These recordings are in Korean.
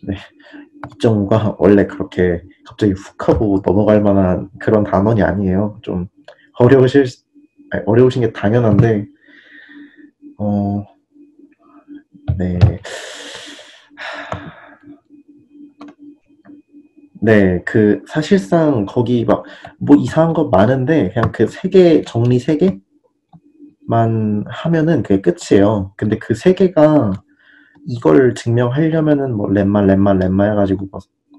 네, 2.5가 원래 그렇게 갑자기 훅 하고 넘어갈 만한 그런 단원이 아니에요. 좀 어려우신 게 당연한데, 어, 네. 네, 그, 사실상 거기 막, 뭐 이상한 거 많은데, 그냥 그 세 개, 정리 세 개만 하면은 그게 끝이에요. 근데 그 세 개가 이걸 증명하려면은 뭐 lemma 해가지고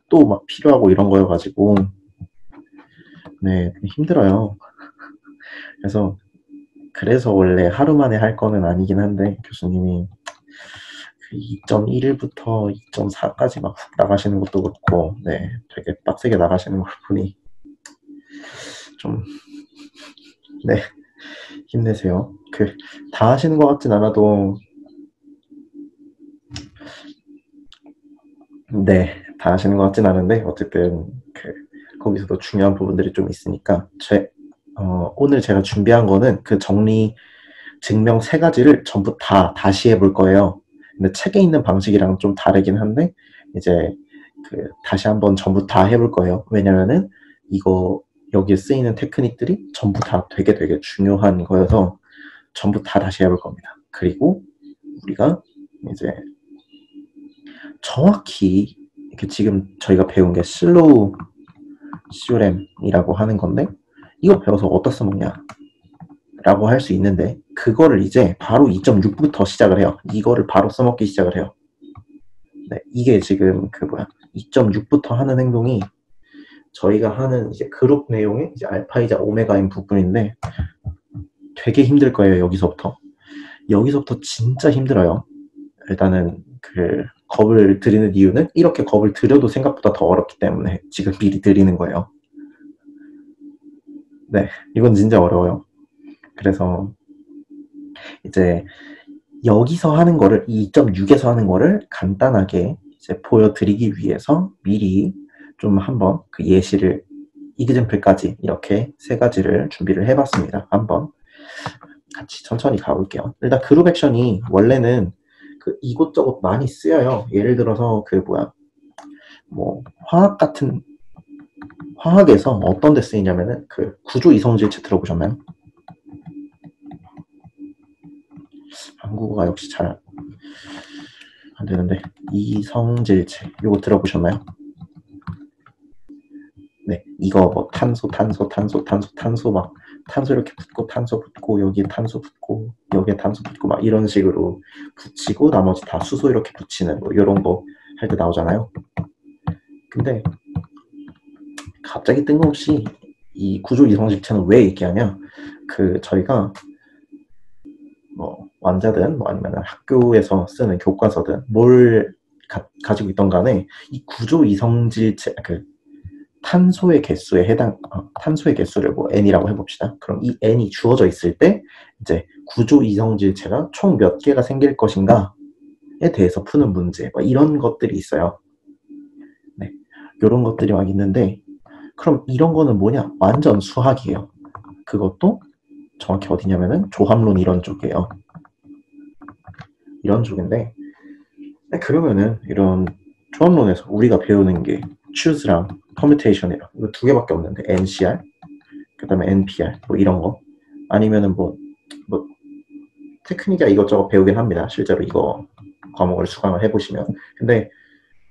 또 막 필요하고 이런 거여가지고, 네, 힘들어요. 그래서 원래 하루 만에 할 거는 아니긴 한데, 교수님이 그 2.1부터 2.4까지 막 훅 나가시는 것도 그렇고, 네, 되게 빡세게 나가시는 걸 보니, 좀, 네, 힘내세요. 다 하시는 것 같진 않아도, 네, 다 하시는 것 같진 않은데, 어쨌든, 거기서도 중요한 부분들이 좀 있으니까, 오늘 제가 준비한 거는 그 정리, 증명 세 가지를 전부 다 다시 해볼 거예요. 근데 책에 있는 방식이랑 좀 다르긴 한데, 이제, 다시 한번 전부 다 해볼 거예요. 왜냐면은, 여기에 쓰이는 테크닉들이 전부 다 되게 되게 중요한 거여서, 전부 다 다시 해볼 겁니다. 그리고, 우리가, 이제, 정확히, 이렇게 지금 저희가 배운 게 슬로우 CRM이라고 하는 건데, 이거 배워서 어디다 써먹냐? 라고 할 수 있는데, 그거를 이제 바로 2.6부터 시작을 해요. 이거를 바로 써먹기 시작을 해요. 네, 이게 지금 2.6부터 하는 행동이 저희가 하는 이제 그룹 내용의 이제 알파이자 오메가인 부분인데 되게 힘들 거예요, 여기서부터. 여기서부터 진짜 힘들어요. 일단은 겁을 들이는 이유는 이렇게 겁을 들여도 생각보다 더 어렵기 때문에 지금 미리 드리는 거예요. 네, 이건 진짜 어려워요. 그래서 이제 여기서 하는 거를 2.6에서 하는 거를 간단하게 이제 보여드리기 위해서 미리 좀 한번 그 예시를 이그젠플까지 이렇게 세 가지를 준비를 해봤습니다. 한번 같이 천천히 가볼게요. 일단 그룹 액션이 원래는 이곳저곳 많이 쓰여요. 예를 들어서 뭐 화학에서 어떤 데 쓰이냐면은 구조 이성질체 들어보셨나요? 한국어가 역시 잘 안 되는데 이성질체 이거 들어보셨나요? 네, 이거 뭐 탄소 막 탄소 이렇게 붙고 탄소 붙고 여기에 탄소 붙고 여기에 탄소 붙고 막 이런 식으로 붙이고 나머지 다 수소 이렇게 붙이는 뭐 이런 거 할 때 나오잖아요. 근데 갑자기 뜬금없이 이 구조 이성질체는 왜 얘기하냐? 저희가 뭐 완자든 뭐 아니면 학교에서 쓰는 교과서든 뭘 가지고 있던 간에 이 구조 이성질체 탄소의 개수를 뭐 n이라고 해봅시다. 그럼 이 n이 주어져 있을 때 이제 구조 이성질체가 총 몇 개가 생길 것인가에 대해서 푸는 문제, 뭐 이런 것들이 있어요. 네, 이런 것들이 막 있는데 그럼 이런 거는 뭐냐? 완전 수학이에요. 그것도 정확히 어디냐면은 조합론 이런 쪽이에요. 이런 쪽인데 그러면은 이런 조합론에서 우리가 배우는 게 choose랑 permutation이랑 이거 두 개밖에 없는데 NCR 그 다음에 NPR 뭐 이런 거 아니면은 뭐 테크닉이야 이것저것 배우긴 합니다. 실제로 이거 과목을 수강을 해보시면. 근데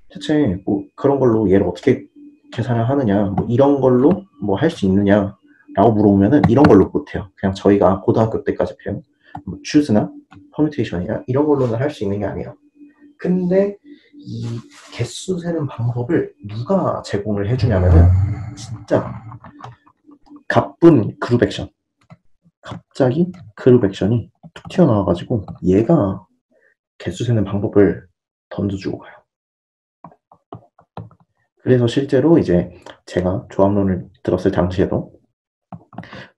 대체 뭐 그런 걸로 얘를 어떻게 계산을 하느냐 뭐 이런 걸로 뭐 할 수 있느냐 라고 물어보면은 이런 걸로 못해요. 그냥 저희가 고등학교 때까지 배운 뭐 choose나 permutation이나 이런 걸로는 할 수 있는 게 아니에요. 근데 이 개수 세는 방법을 누가 제공을 해주냐면은 진짜 가쁜 그룹 액션. 갑자기 그룹 액션이 툭 튀어나와가지고 얘가 개수 세는 방법을 던져주고 가요. 그래서 실제로 이제 제가 조합론을 들었을 당시에도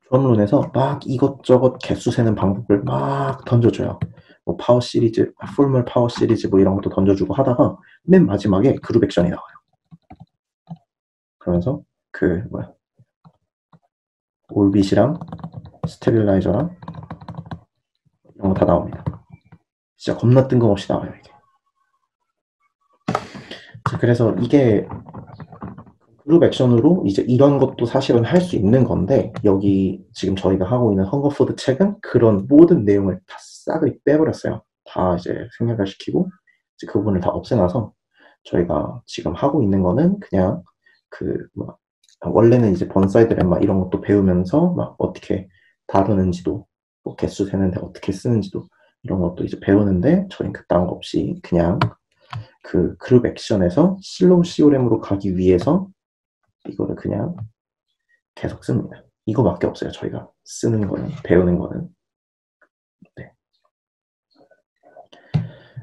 조합론에서 막 이것저것 개수 세는 방법을 막 던져줘요. 뭐 파워 시리즈, 풀몰 파워 시리즈 뭐 이런 것도 던져주고 하다가 맨 마지막에 그룹 액션이 나와요. 그러면서 올빗이랑 스테빌라이저랑 이런 거 다 나옵니다. 진짜 겁나 뜬금없이 나와요, 이게. 그래서 이게 그룹 액션으로 이제 이런 것도 사실은 할 수 있는 건데, 여기 지금 저희가 하고 있는 헝거포드 책은 그런 모든 내용을 다 싹을 빼버렸어요. 다 이제 생략을 시키고 이제 그 부분을 다 없애놔서 저희가 지금 하고 있는 거는 그냥 막 원래는 이제 번사이드 렘마 이런 것도 배우면서 막 어떻게 다루는지도, 뭐 개수 세는데 어떻게 쓰는지도 이런 것도 이제 배우는데, 저희는 그딴 거 없이 그냥 그 그룹 액션에서 슬로우 CORM으로 가기 위해서 이거를 그냥 계속 씁니다. 이거밖에 없어요. 저희가 쓰는 거는, 배우는 거는. 네.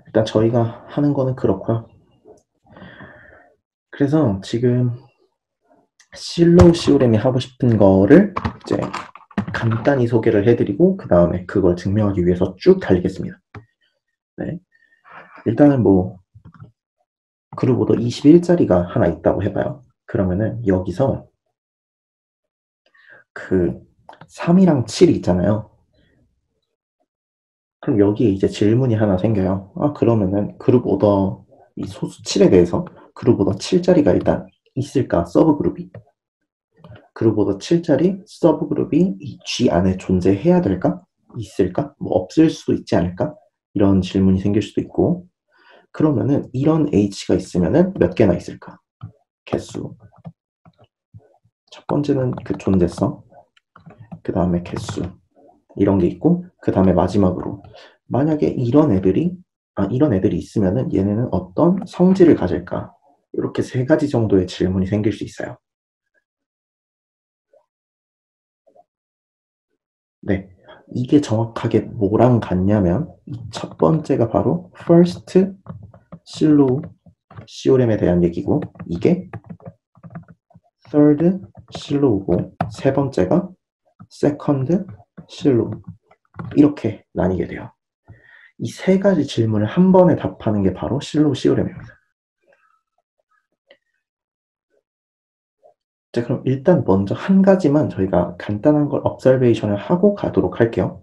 일단 저희가 하는 거는 그렇고요. 그래서 지금 슬로우 CORM이 하고 싶은 거를 이제 간단히 소개를 해드리고 그 다음에 그걸 증명하기 위해서 쭉 달리겠습니다. 네. 일단은 뭐 그룹 오더 21자리가 하나 있다고 해봐요. 그러면은 여기서 그 3이랑 7이 있잖아요. 그럼 여기에 이제 질문이 하나 생겨요. 그러면은 그룹 오더 이 소수 7에 대해서 그룹 오더 7자리가 일단 있을까? 서브 그룹이. 그룹 오더 7자리 서브 그룹이 이 G 안에 존재해야 될까? 있을까? 뭐 없을 수도 있지 않을까? 이런 질문이 생길 수도 있고, 그러면은 이런 H가 있으면은 몇 개나 있을까? 개수. 첫 번째는 그 존재성, 그 다음에 개수, 이런 게 있고, 그 다음에 마지막으로 만약에 이런 애들이 있으면은 얘네는 어떤 성질을 가질까? 이렇게 세 가지 정도의 질문이 생길 수 있어요. 네, 이게 정확하게 뭐랑 같냐면 이 첫 번째가 바로 first 슬로우 CORM에 대한 얘기고, 이게 third 슬로우고, 세 번째가 second 슬로우. 이렇게 나뉘게 돼요. 이 세 가지 질문을 한 번에 답하는 게 바로 슬로우 CORM입니다. 자, 그럼 일단 먼저 한 가지만 저희가 간단한 걸 observation을 하고 가도록 할게요.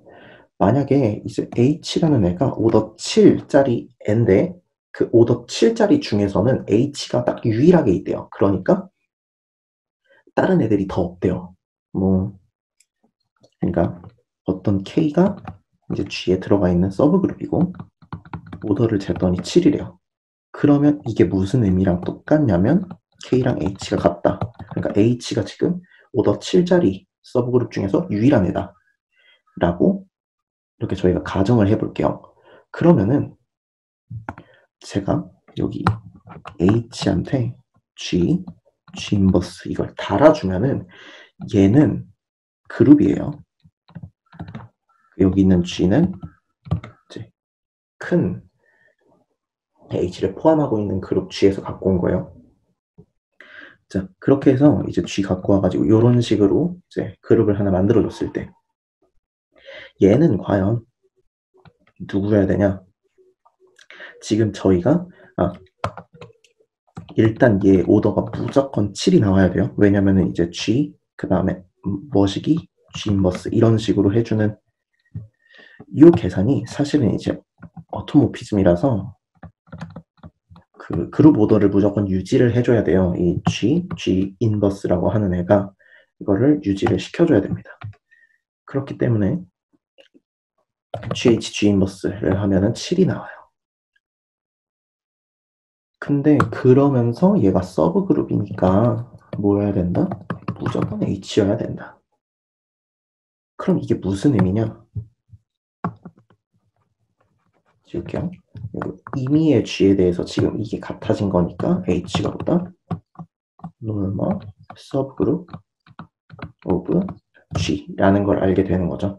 만약에 이제 H라는 애가 오더 7짜리 애인데 그 오더 7짜리 중에서는 H가 딱 유일하게 있대요. 그러니까 다른 애들이 더 없대요. 그러니까 어떤 K가 이제 G에 들어가 있는 서브 그룹이고 오더를 쟀더니 7이래요. 그러면 이게 무슨 의미랑 똑같냐면 K랑 H가 같다. 그러니까 H가 지금 오더 7짜리 서브 그룹 중에서 유일한 애다. 라고 이렇게 저희가 가정을 해볼게요. 그러면은 제가 여기 H한테 G 인버스 이걸 달아주면은 얘는 그룹이에요. 여기 있는 G는 이제 큰 H를 포함하고 있는 그룹 G에서 갖고 온 거예요. 자, 그렇게 해서 이제 G 갖고 와가지고 이런 식으로 이제 그룹을 하나 만들어줬을 때 얘는 과연 누구여야 되냐? 지금 저희가 일단 얘 오더가 무조건 7이 나와야 돼요. 왜냐면은 이제 G 그 다음에 머시기 G 인버스 이런 식으로 해주는 이 계산이 사실은 이제 어토모피즘이라서 그 그룹 오더를 무조건 유지를 해줘야 돼요. 이 G 인버스라고 하는 애가 이거를 유지를 시켜줘야 됩니다. 그렇기 때문에 G 인버스를 하면은 7이 나와요. 근데 그러면서 얘가 서브 그룹이니까 뭐여야 된다? 무조건 H여야 된다. 그럼 이게 무슨 의미냐? 지울게요. 임의의 G에 대해서 지금 이게 같아진 거니까 H가 보다 normal subgroup of G라는 걸 알게 되는 거죠.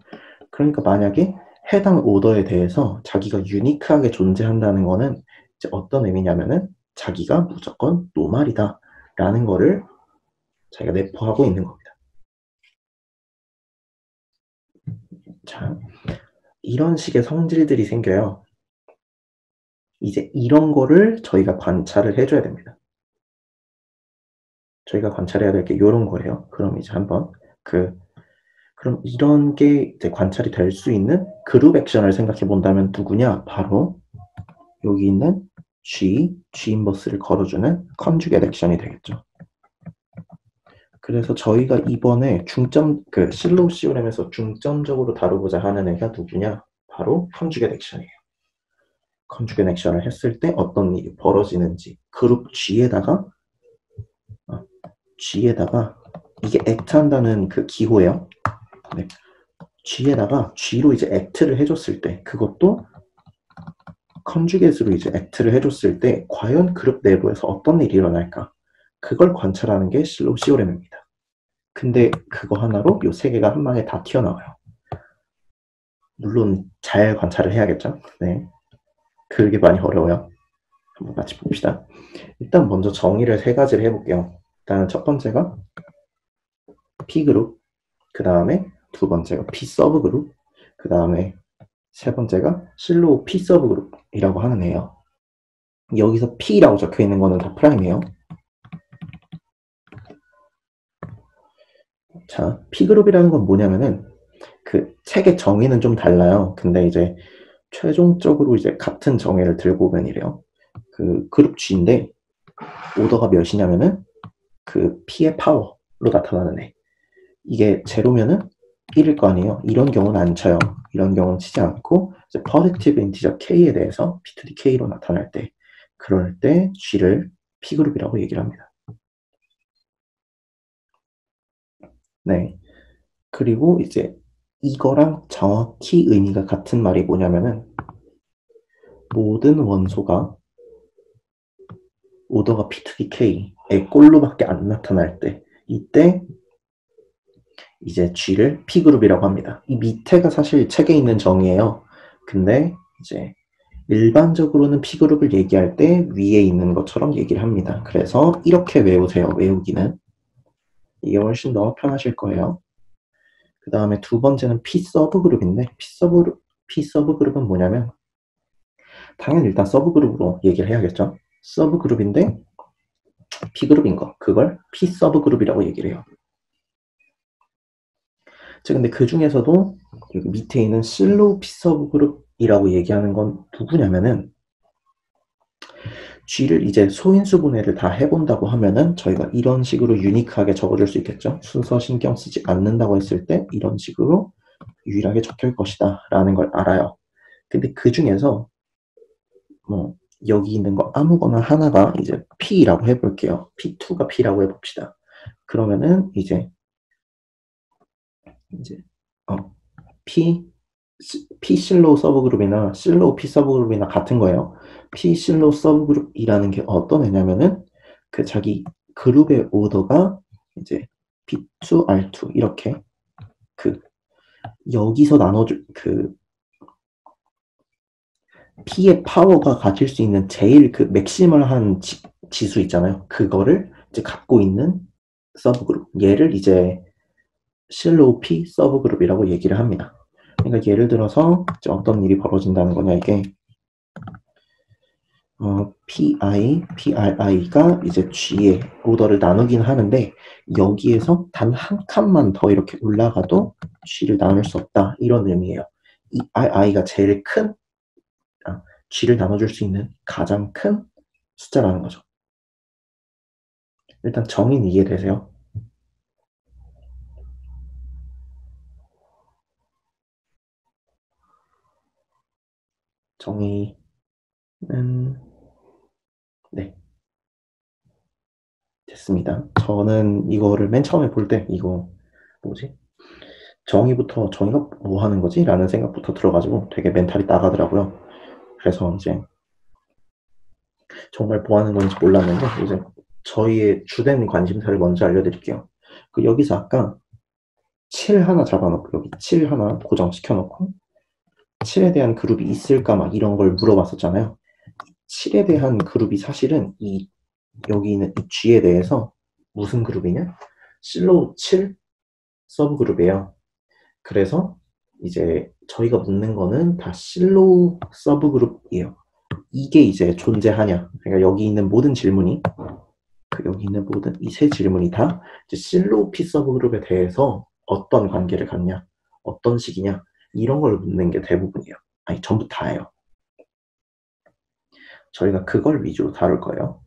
그러니까 만약에 해당 오더에 대해서 자기가 유니크하게 존재한다는 거는 이제 어떤 의미냐면은 자기가 무조건 노말이다 라는 거를 자기가 내포하고 있는 겁니다. 자, 이런 식의 성질들이 생겨요. 이제 이런 거를 저희가 관찰을 해줘야 됩니다. 저희가 관찰해야 될 게 이런 거예요. 그럼 이제 한번 그럼 이런 게 이제 관찰이 될 수 있는 그룹 액션을 생각해 본다면 누구냐? 바로 여기 있는 G 인버스를 걸어주는 컨주게이트 액션이 되겠죠. 그래서 저희가 이번에 그 실로우 시오렘에서 중점적으로 다루고자 하는 애가 누구냐? 바로 컨주게이트 액션이에요. 컨주게이트 액션을 했을 때 어떤 일이 벌어지는지 그룹 G에다가 이게 액트한다는 그 기호예요. 네. G에다가 G로 이제 액트를 해줬을 때 그것도 컨주게이트로 이제 액트를 해줬을 때 과연 그룹 내부에서 어떤 일이 일어날까? 그걸 관찰하는 게 실로우 시오렘입니다. 근데 그거 하나로 요 세 개가 한 방에 다 튀어나와요. 물론 잘 관찰을 해야겠죠. 네, 그게 많이 어려워요. 한번 같이 봅시다. 일단 먼저 정의를 세 가지를 해볼게요. 일단 첫 번째가 P그룹, 그 다음에 두 번째가 P서브그룹, 그 다음에 세 번째가 실로우 P서브그룹이라고 하는 애예요. 여기서 P라고 적혀 있는 거는 다 프라임이에요. 자, P그룹이라는 건 뭐냐면은 그 책의 정의는 좀 달라요. 근데 이제 최종적으로 이제 같은 정의를 들고 오면 이래요. 그 그룹 G인데 오더가 몇이냐면은 그 P의 파워로 나타나는 애. 이게 제로면은 1일 거 아니에요. 이런 경우는 안 쳐요. 이런 경우는 치지 않고 이제 positive integer K에 대해서 P to the K로 나타날 때 그럴 때 G를 P그룹이라고 얘기를 합니다. 네. 그리고 이제 이거랑 정확히 의미가 같은 말이 뭐냐면은 모든 원소가 오더가 P2K의 꼴로밖에 안 나타날 때 이때 이제 G를 P그룹이라고 합니다. 이 밑에가 사실 책에 있는 정의예요. 근데 이제 일반적으로는 P그룹을 얘기할 때 위에 있는 것처럼 얘기를 합니다. 그래서 이렇게 외우세요. 외우기는. 이게 훨씬 더 편하실 거예요. 그 다음에 두 번째는 P서브그룹인데 P서브그룹은 뭐냐면 당연히 일단 서브그룹으로 얘기를 해야겠죠. 서브그룹인데 P그룹인 거 그걸 P서브그룹이라고 얘기를 해요. 자, 근데 그 중에서도 여기 밑에 있는 실로우 P서브그룹이라고 얘기하는 건 누구냐면은 G를 이제 소인수 분해를 다 해본다고 하면은 저희가 이런 식으로 유니크하게 적어줄 수 있겠죠. 순서 신경 쓰지 않는다고 했을 때 이런 식으로 유일하게 적혀있을 것이다 라는 걸 알아요. 근데 그 중에서 뭐 여기 있는 거 아무거나 하나가 이제 P라고 해볼게요. P2가 P라고 해봅시다. 그러면은 이제 P 실로우 서브그룹이나 실로우 P 서브그룹이나 같은 거예요. P 실로우 서브그룹이라는 게 어떤 애냐면은 그 자기 그룹의 오더가 이제 P2, R2 이렇게 그 여기서 나눠줄 그 P의 파워가 가질 수 있는 제일 그 맥시멀한 지수 있잖아요. 그거를 이제 갖고 있는 서브그룹. 얘를 이제 실로우 P 서브그룹이라고 얘기를 합니다. 그러니까 예를 들어서 이제 어떤 일이 벌어진다는 거냐 이게 PRI가 이제 G의 오더를 나누긴 하는데 여기에서 단 한 칸만 더 이렇게 올라가도 G를 나눌 수 없다 이런 의미예요. 이 I가 제일 큰 G를 나눠줄 수 있는 가장 큰 숫자라는 거죠. 일단 정의는 이해되세요? 정의는 네 됐습니다. 저는 이거를 맨 처음에 볼 때 이거 뭐지? 정의가 뭐 하는 거지? 라는 생각부터 들어가지고 되게 멘탈이 나가더라고요. 그래서 이제 정말 뭐 하는 건지 몰랐는데 이제 저희의 주된 관심사를 먼저 알려드릴게요. 그 여기서 아까 7 하나 잡아놓고 여기 7 하나 고정시켜놓고 7에 대한 그룹이 있을까 막 이런 걸 물어봤었잖아요. 7에 대한 그룹이 사실은 여기 있는 이 G에 대해서 무슨 그룹이냐? 실로우 7 서브그룹이에요. 그래서 이제 저희가 묻는 거는 다 실로우 서브그룹이에요. 이게 이제 존재하냐? 그러니까 여기 있는 모든 질문이 여기 있는 모든 이 세 질문이 다 이제 실로우 P 서브그룹에 대해서 어떤 관계를 갖냐, 어떤 식이냐 이런 걸 묻는 게 대부분이에요. 아니 전부 다예요. 저희가 그걸 위주로 다룰 거예요.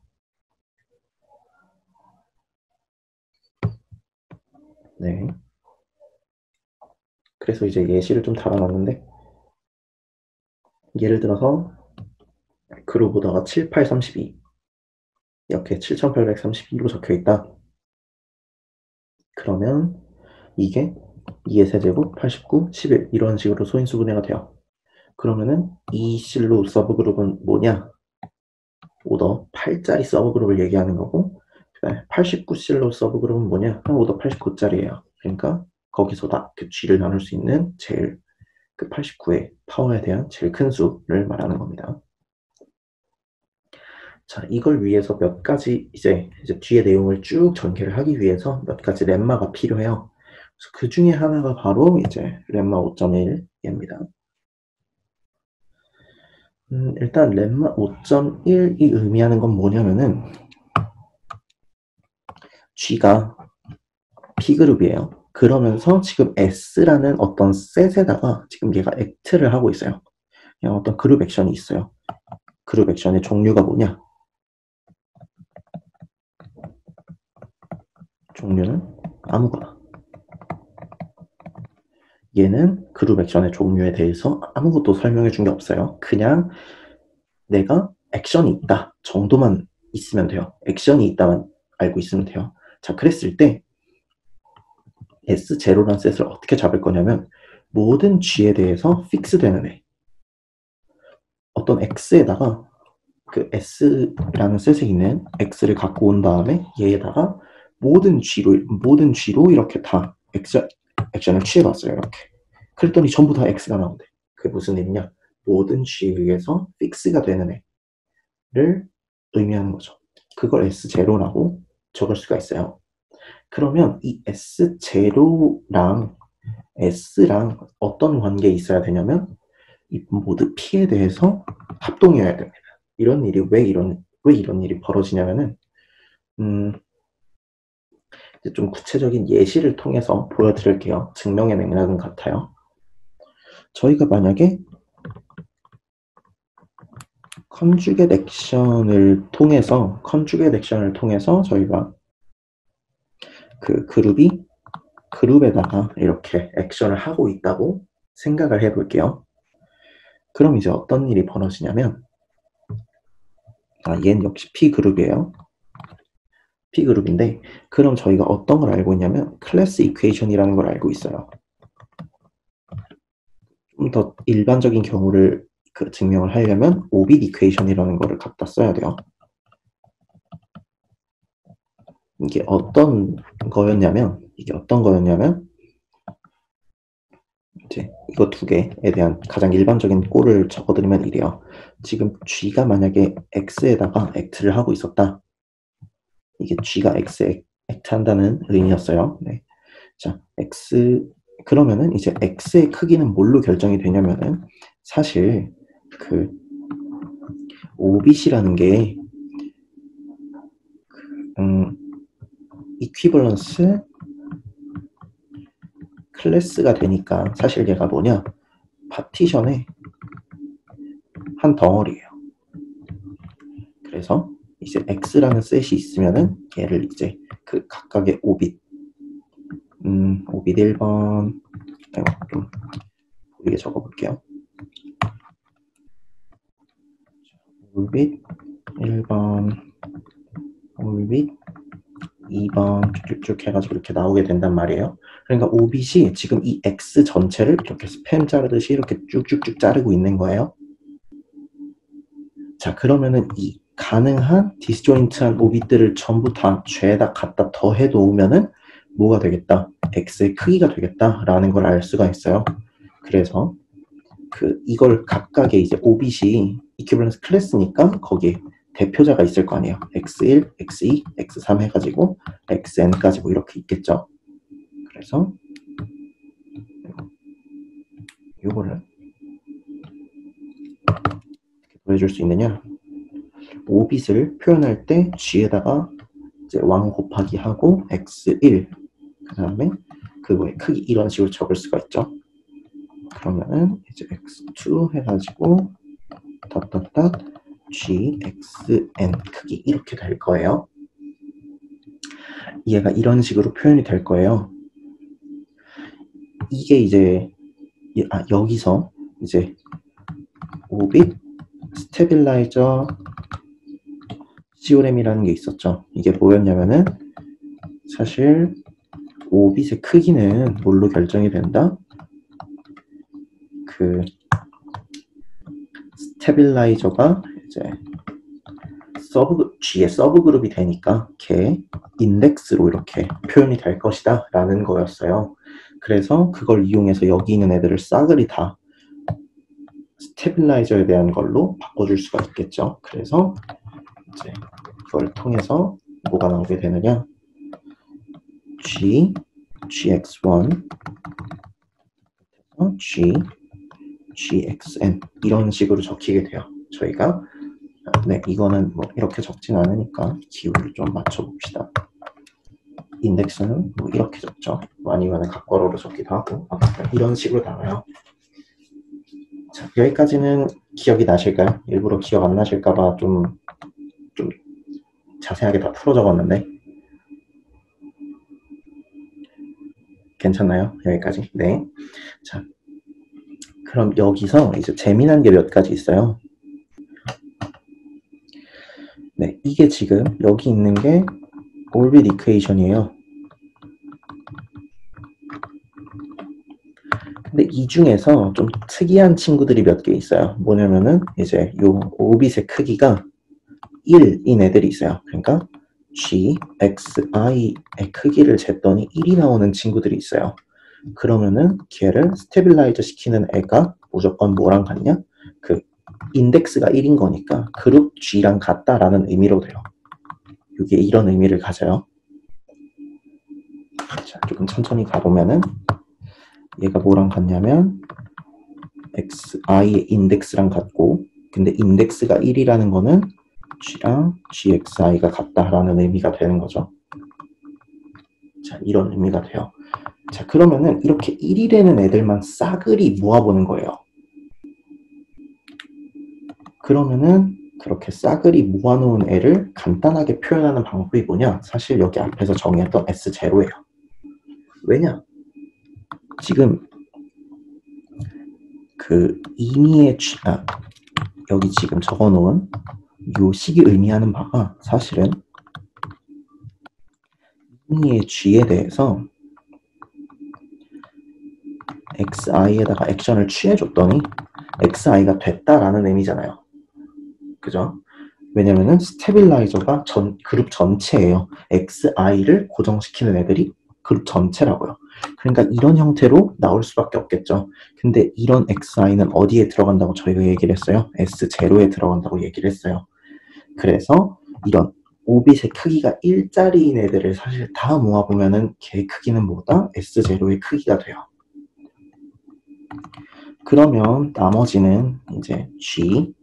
네. 그래서 이제 예시를 좀 달아놨는데, 예를 들어서 그룹 오더가 7832 이렇게 7832로 적혀 있다. 그러면 이게 2의 세제곱 89, 11 이런 식으로 소인수 분해가 돼요. 그러면은 이 실로 서브그룹은 뭐냐? 오더 8짜리 서브그룹을 얘기하는 거고, 그다음에 89실로 서브그룹은 뭐냐? 오더 89짜리예요. 그러니까 거기서 그 G를 나눌 수 있는 제일 그 89의 파워에 대한 제일 큰 수를 말하는 겁니다. 자, 이걸 위해서 몇 가지 이제 뒤에 내용을 쭉 전개를 하기 위해서 몇 가지 렘마가 필요해요. 그래서 그 중에 하나가 바로 이제 렘마 5.1입니다. 일단 렘마 5.1이 의미하는 건 뭐냐면은 G가 B그룹이에요. 그러면서 지금 S라는 어떤 셋에다가 지금 얘가 액트를 하고 있어요. 그냥 어떤 그룹 액션이 있어요. 그룹 액션의 종류가 뭐냐? 종류는 아무거나. 얘는 그룹 액션의 종류에 대해서 아무것도 설명해 준 게 없어요. 그냥 내가 액션이 있다 정도만 있으면 돼요. 액션이 있다만 알고 있으면 돼요. 자, 그랬을 때 S0란 셋을 어떻게 잡을 거냐면 모든 G에 대해서 픽스되는 애. 어떤 X에다가 그 S라는 셋에 있는 X를 갖고 온 다음에 얘에다가 모든 G로 이렇게 다 액션을 취해봤어요. 이렇게. 그랬더니 전부 다 X가 나온대. 그게 무슨 의미냐? 모든 G에 의해서 픽스가 되는 애를 의미하는 거죠. 그걸 S0라고 적을 수가 있어요. 그러면 이 S0랑 S랑 어떤 관계에 있어야 되냐면 이 모두 P에 대해서 합동이어야 됩니다. 이런 일이 왜 이런 일이 벌어지냐면은 이제 좀 구체적인 예시를 통해서 보여드릴게요. 증명의 맥락은 같아요. 저희가 만약에 컨주게이트 액션을 통해서 저희가 그 그룹에다가 이렇게 액션을 하고 있다고 생각을 해볼게요. 그럼 이제 어떤 일이 벌어지냐면 얘는 역시 P그룹이에요. P그룹인데 그럼 저희가 어떤 걸 알고 있냐면 클래스 이퀘이션이라는 걸 알고 있어요. 좀 더 일반적인 경우를 증명을 하려면 오빗 이퀘이션이라는 거를 갖다 써야 돼요. 이게 어떤 거였냐면 이제 이거 두 개에 대한 가장 일반적인 꼴을 적어드리면 이래요. 지금 G가 만약에 X에다가 액트를 하고 있었다. 이게 G가 X에 액트한다는 의미였어요. 네. 자, 그러면은 이제 X의 크기는 뭘로 결정이 되냐면은 사실 그 오빗이라는 게 이퀴벌런스 클래스가 되니까 사실 얘가 뭐냐? 파티션의 한 덩어리예요. 그래서 이제 X라는 셋이 있으면은 얘를 이제 그 각각의 오빗 1번 좀 보이게 적어볼게요. 오빗 1번 오빗 2번 쭉쭉 해가지고 이렇게 나오게 된단 말이에요. 그러니까 오빗이 지금 이 X 전체를 이렇게 스팸 자르듯이 이렇게 쭉쭉쭉 자르고 있는 거예요. 자, 그러면은 이 가능한 디스조인트한 오빗들을 전부 다 죄에다 갖다 더해 놓으면은 뭐가 되겠다? X의 크기가 되겠다라는 걸 알 수가 있어요. 그래서 이걸 각각의 이제 오빗이 이퀴벌런스 클래스니까 거기에 대표자가 있을 거 아니에요. X1, X2, X3 해가지고 XN까지 뭐 이렇게 있겠죠. 그래서 이거를 어떻게 보여줄 수 있느냐? 오빗을 표현할 때 G에다가 이제 왕 곱하기 하고 X1 그 다음에 그거의 크기 이런 식으로 적을 수가 있죠. 그러면은 이제 X2 해가지고 닷 gxn 크기 이렇게 될 거예요. 얘가 이런 식으로 표현이 될 거예요. 이게 이제 여기서 이제 오빗 스테빌라이저 시오렘이라는 게 있었죠. 이게 뭐였냐면은 사실 오빗의 크기는 뭘로 결정이 된다? 그 스테빌라이저가 이제 G의 서브그룹이 되니까 걔 인덱스로 이렇게 표현이 될 것이다 라는 거였어요. 그래서 그걸 이용해서 여기 있는 애들을 싸그리 다 스테빌라이저에 대한 걸로 바꿔줄 수가 있겠죠. 그래서 이제 이걸 통해서 뭐가 나오게 되느냐, gx1 gxn 이런 식으로 적히게 돼요. 저희가 네, 이거는 뭐 이렇게 적진 않으니까 기호를 좀 맞춰봅시다. 인덱스는 뭐 이렇게 적죠. 아니면 각괄호로 적기도 하고 이런 식으로 나와요. 자, 여기까지는 기억이 나실까요? 일부러 기억 안 나실까봐 좀 자세하게 다 풀어 적었는데 괜찮나요? 여기까지? 네. 자, 그럼 여기서 이제 재미난 게 몇 가지 있어요. 네, 이게 지금 여기 있는 게 올빗 이퀘이션이에요. 근데 이 중에서 좀 특이한 친구들이 몇 개 있어요. 뭐냐면은 이제 요 오빗의 크기가 1인 애들이 있어요. 그러니까 gxi의 크기를 쟀더니 1이 나오는 친구들이 있어요. 그러면은 걔를 스테빌라이저 시키는 애가 무조건 뭐랑 같냐? 그 인덱스가 1인 거니까 그룹 G랑 같다라는 의미로 돼요. 이게 이런 의미를 가져요. 자, 조금 천천히 가보면은 얘가 뭐랑 같냐면 xi의 인덱스랑 같고, 근데 인덱스가 1이라는 거는 g랑 gxi가 같다라는 의미가 되는 거죠. 자, 이런 의미가 돼요. 자, 그러면은 이렇게 1이 되는 애들만 싸그리 모아보는 거예요. 그러면은 그렇게 싸그리 모아놓은 애를 간단하게 표현하는 방법이 뭐냐? 사실 여기 앞에서 정의했던 S0예요. 왜냐? 지금 그 임의의 여기 지금 적어놓은 요 식이 의미하는 바가 사실은 임의의 G에 대해서 xi에다가 액션을 취해줬더니 xi가 됐다라는 의미잖아요. 그죠? 왜냐면은 스테빌라이저가 그룹 전체예요. xi를 고정시키는 애들이 그룹 전체라고요. 그러니까 이런 형태로 나올 수밖에 없겠죠. 근데 이런 xi는 어디에 들어간다고 저희가 얘기를 했어요? S0에 들어간다고 얘기를 했어요. 그래서 이런 오빗의 크기가 1짜리인 애들을 사실 다 모아보면은 걔 크기는 뭐다? S0의 크기가 돼요. 그러면 나머지는 이제 gx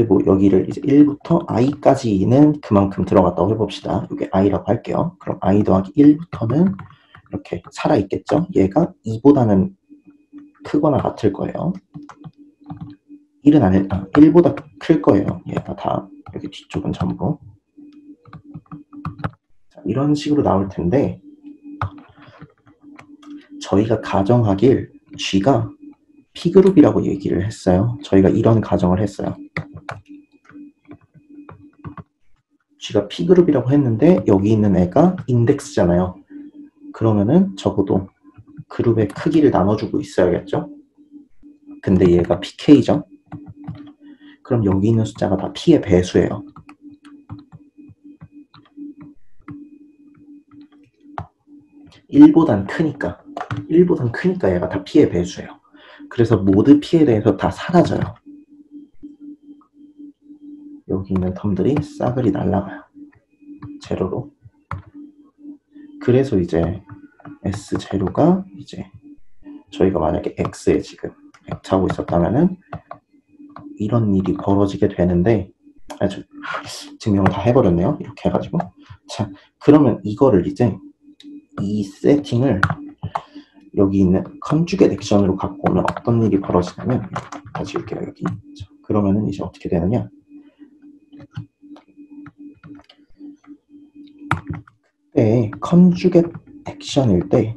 뭐 여기를 이제 1부터 i까지는 그만큼 들어갔다고 해봅시다. 이게 i라고 할게요. 그럼 i 더하기 1부터는 이렇게 살아있겠죠? 얘가 2보다는 크거나 같을 거예요. 1보다 클 거예요. 얘가 다 여기 뒤쪽은 전부. 자, 이런 식으로 나올 텐데 저희가 가정하길 G가 P그룹이라고 얘기를 했어요. 저희가 이런 가정을 했어요. G가 P그룹이라고 했는데 여기 있는 애가 인덱스잖아요. 그러면은 적어도 그룹의 크기를 나눠주고 있어야겠죠? 근데 얘가 PK죠? 그럼 여기 있는 숫자가 다 P의 배수예요. (1보단) 크니까 얘가 다 P의 배수예요. 그래서 모두 P에 대해서 다 사라져요. 여기 있는 텀들이 싸그리 날아가요. 제로로. 그래서 이제 S0가 이제 저희가 만약에 X에 지금 X하고 있었다면은 이런 일이 벌어지게 되는데 증명을 다 해버렸네요. 이렇게 해가지고. 자, 그러면 이거를 이제 이 세팅을 여기 있는 컨주게이트 액션으로 갖고 오면 어떤 일이 벌어지냐면, 다시 올게요, 여기. 자, 그러면은 이제 어떻게 되느냐. 네, 컨주게이트 액션일 때,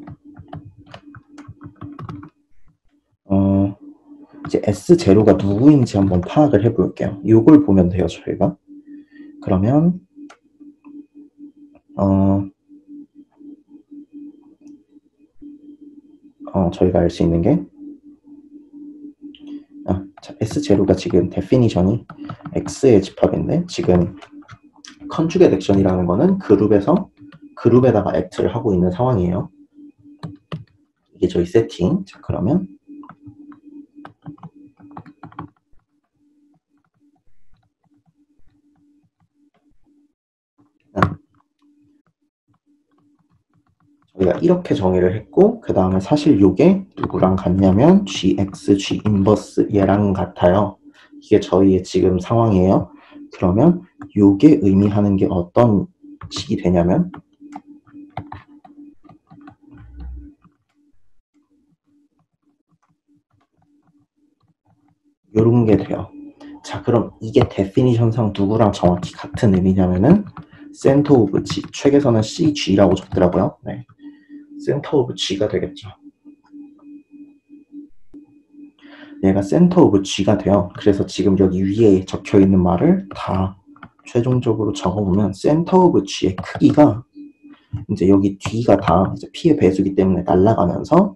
이제 S0가 누구인지 한번 파악을 해볼게요. 이걸 보면 돼요, 저희가. 그러면, 저희가 알 수 있는 게, 자, S0가 지금 데피니션이 X의 집합인데, 지금 컨주게이트 액션이라는 거는 그룹에다가 액트를 하고 있는 상황이에요. 이게 저희 세팅. 자, 그러면 저희가 이렇게 정의를 했고, 그 다음에 사실 이게 누구랑 같냐면 GX, G 인버스 얘랑 같아요. 이게 저희의 지금 상황이에요. 그러면 이게 의미하는 게 어떤 식이 되냐면, 요런 게 돼요. 자, 그럼 이게 데피니션상 누구랑 정확히 같은 의미냐면은 센터 오브 G, 책에서는 CG라고 적더라고요. 네. 센터 오브 G가 되겠죠. 얘가 센터 오브 G가 돼요. 그래서 지금 여기 위에 적혀 있는 말을 다 최종적으로 적어보면 센터 오브 G의 크기가 이제 여기 D가 다 이제 P의 배수기 때문에 날아가면서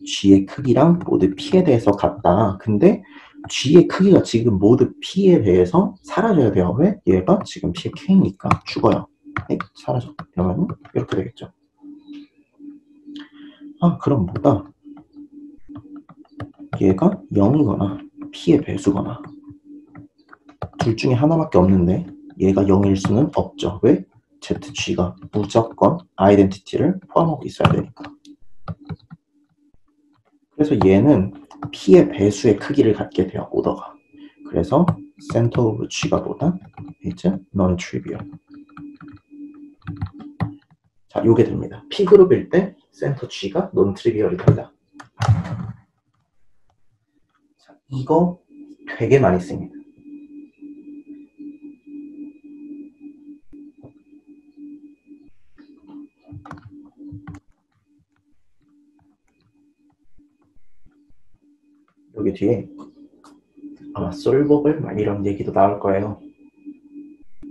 G의 크기랑 모두 P에 대해서 같다. 근데 G의 크기가 지금 모두 P에 대해서 사라져야 돼요. 왜? 얘가 지금 P의 K니까 죽어요. 네, 사라져. 그러면 이렇게 되겠죠. 그럼 뭐다? 얘가 0이거나 P의 배수거나 둘 중에 하나밖에 없는데 얘가 0일 수는 없죠. 왜? ZG가 무조건 아이덴티티를 포함하고 있어야 되니까. 그래서 얘는 P의 배수의 크기를 갖게 돼요. 오더가. 그래서 center of G가 보다 이제 non-trivial. 자, 요게 됩니다. P그룹일 때 center G가 non-trivial이 된다. 자, 이거 되게 많이 씁니다. 여기 뒤에 아마 솔버블 막 이런 얘기도 나올 거예요.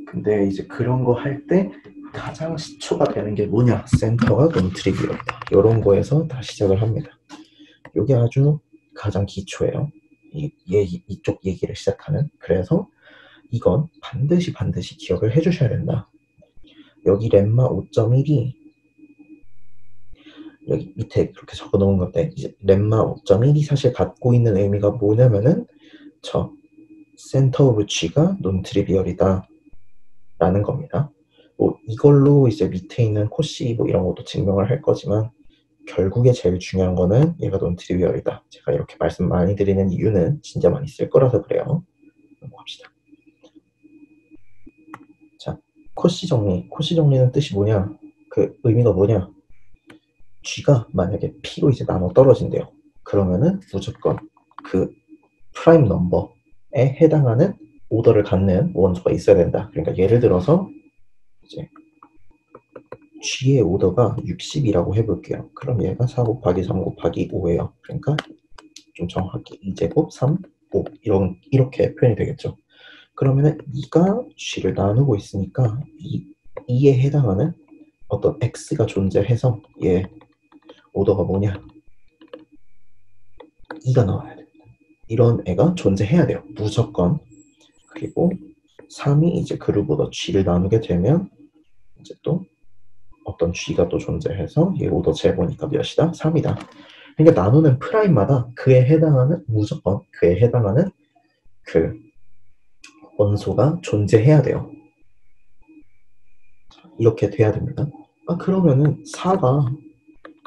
근데 이제 그런 거 할 때 가장 시초가 되는 게 뭐냐? 센터가 non-trivial이다. 이런 거에서 다 시작을 합니다. 이게 아주 가장 기초예요. 이쪽 얘기를 시작하는. 그래서 이건 반드시 기억을 해주셔야 된다. 여기 렘마 5.1이 여기 밑에 그렇게 적어 놓은 건데, 이제 렘마 5.1이 사실 갖고 있는 의미가 뭐냐면은 저 센터 오브 G가 논트리비얼이다 라는 겁니다. 뭐 이걸로 이제 밑에 있는 코시 뭐 이런 것도 증명을 할 거지만 결국에 제일 중요한 거는 얘가 논트리비얼이다. 제가 이렇게 말씀 많이 드리는 이유는 진짜 많이 쓸 거라서 그래요. 넘어갑시다. 자, 코시 정리는 뜻이 뭐냐? 그 의미가 뭐냐? G가 만약에 P로 이제 나눠 떨어진대요. 그러면은 무조건 그 프라임 넘버에 해당하는 오더를 갖는 원소가 있어야 된다. 그러니까 예를 들어서 이제 G의 오더가 60이라고 해볼게요. 그럼 얘가 4 곱하기 3 곱하기 5예요. 그러니까 좀 정확하게 2제곱 3, 5 이렇게 표현이 되겠죠. 그러면은 2가 G를 나누고 있으니까 2에 해당하는 어떤 X가 존재해서 얘 오더가 뭐냐? 2가 나와야 됩니다. 이런 애가 존재해야 돼요. 무조건. 그리고 3이 이제 그룹 오더 G를 나누게 되면 이제 또 어떤 G가 또 존재해서 얘 오더 재보니까 몇이다? 3이다. 그러니까 나누는 프라임마다 그에 해당하는 무조건 그에 해당하는 그 원소가 존재해야 돼요. 이렇게 돼야 됩니다. 그러면은 4가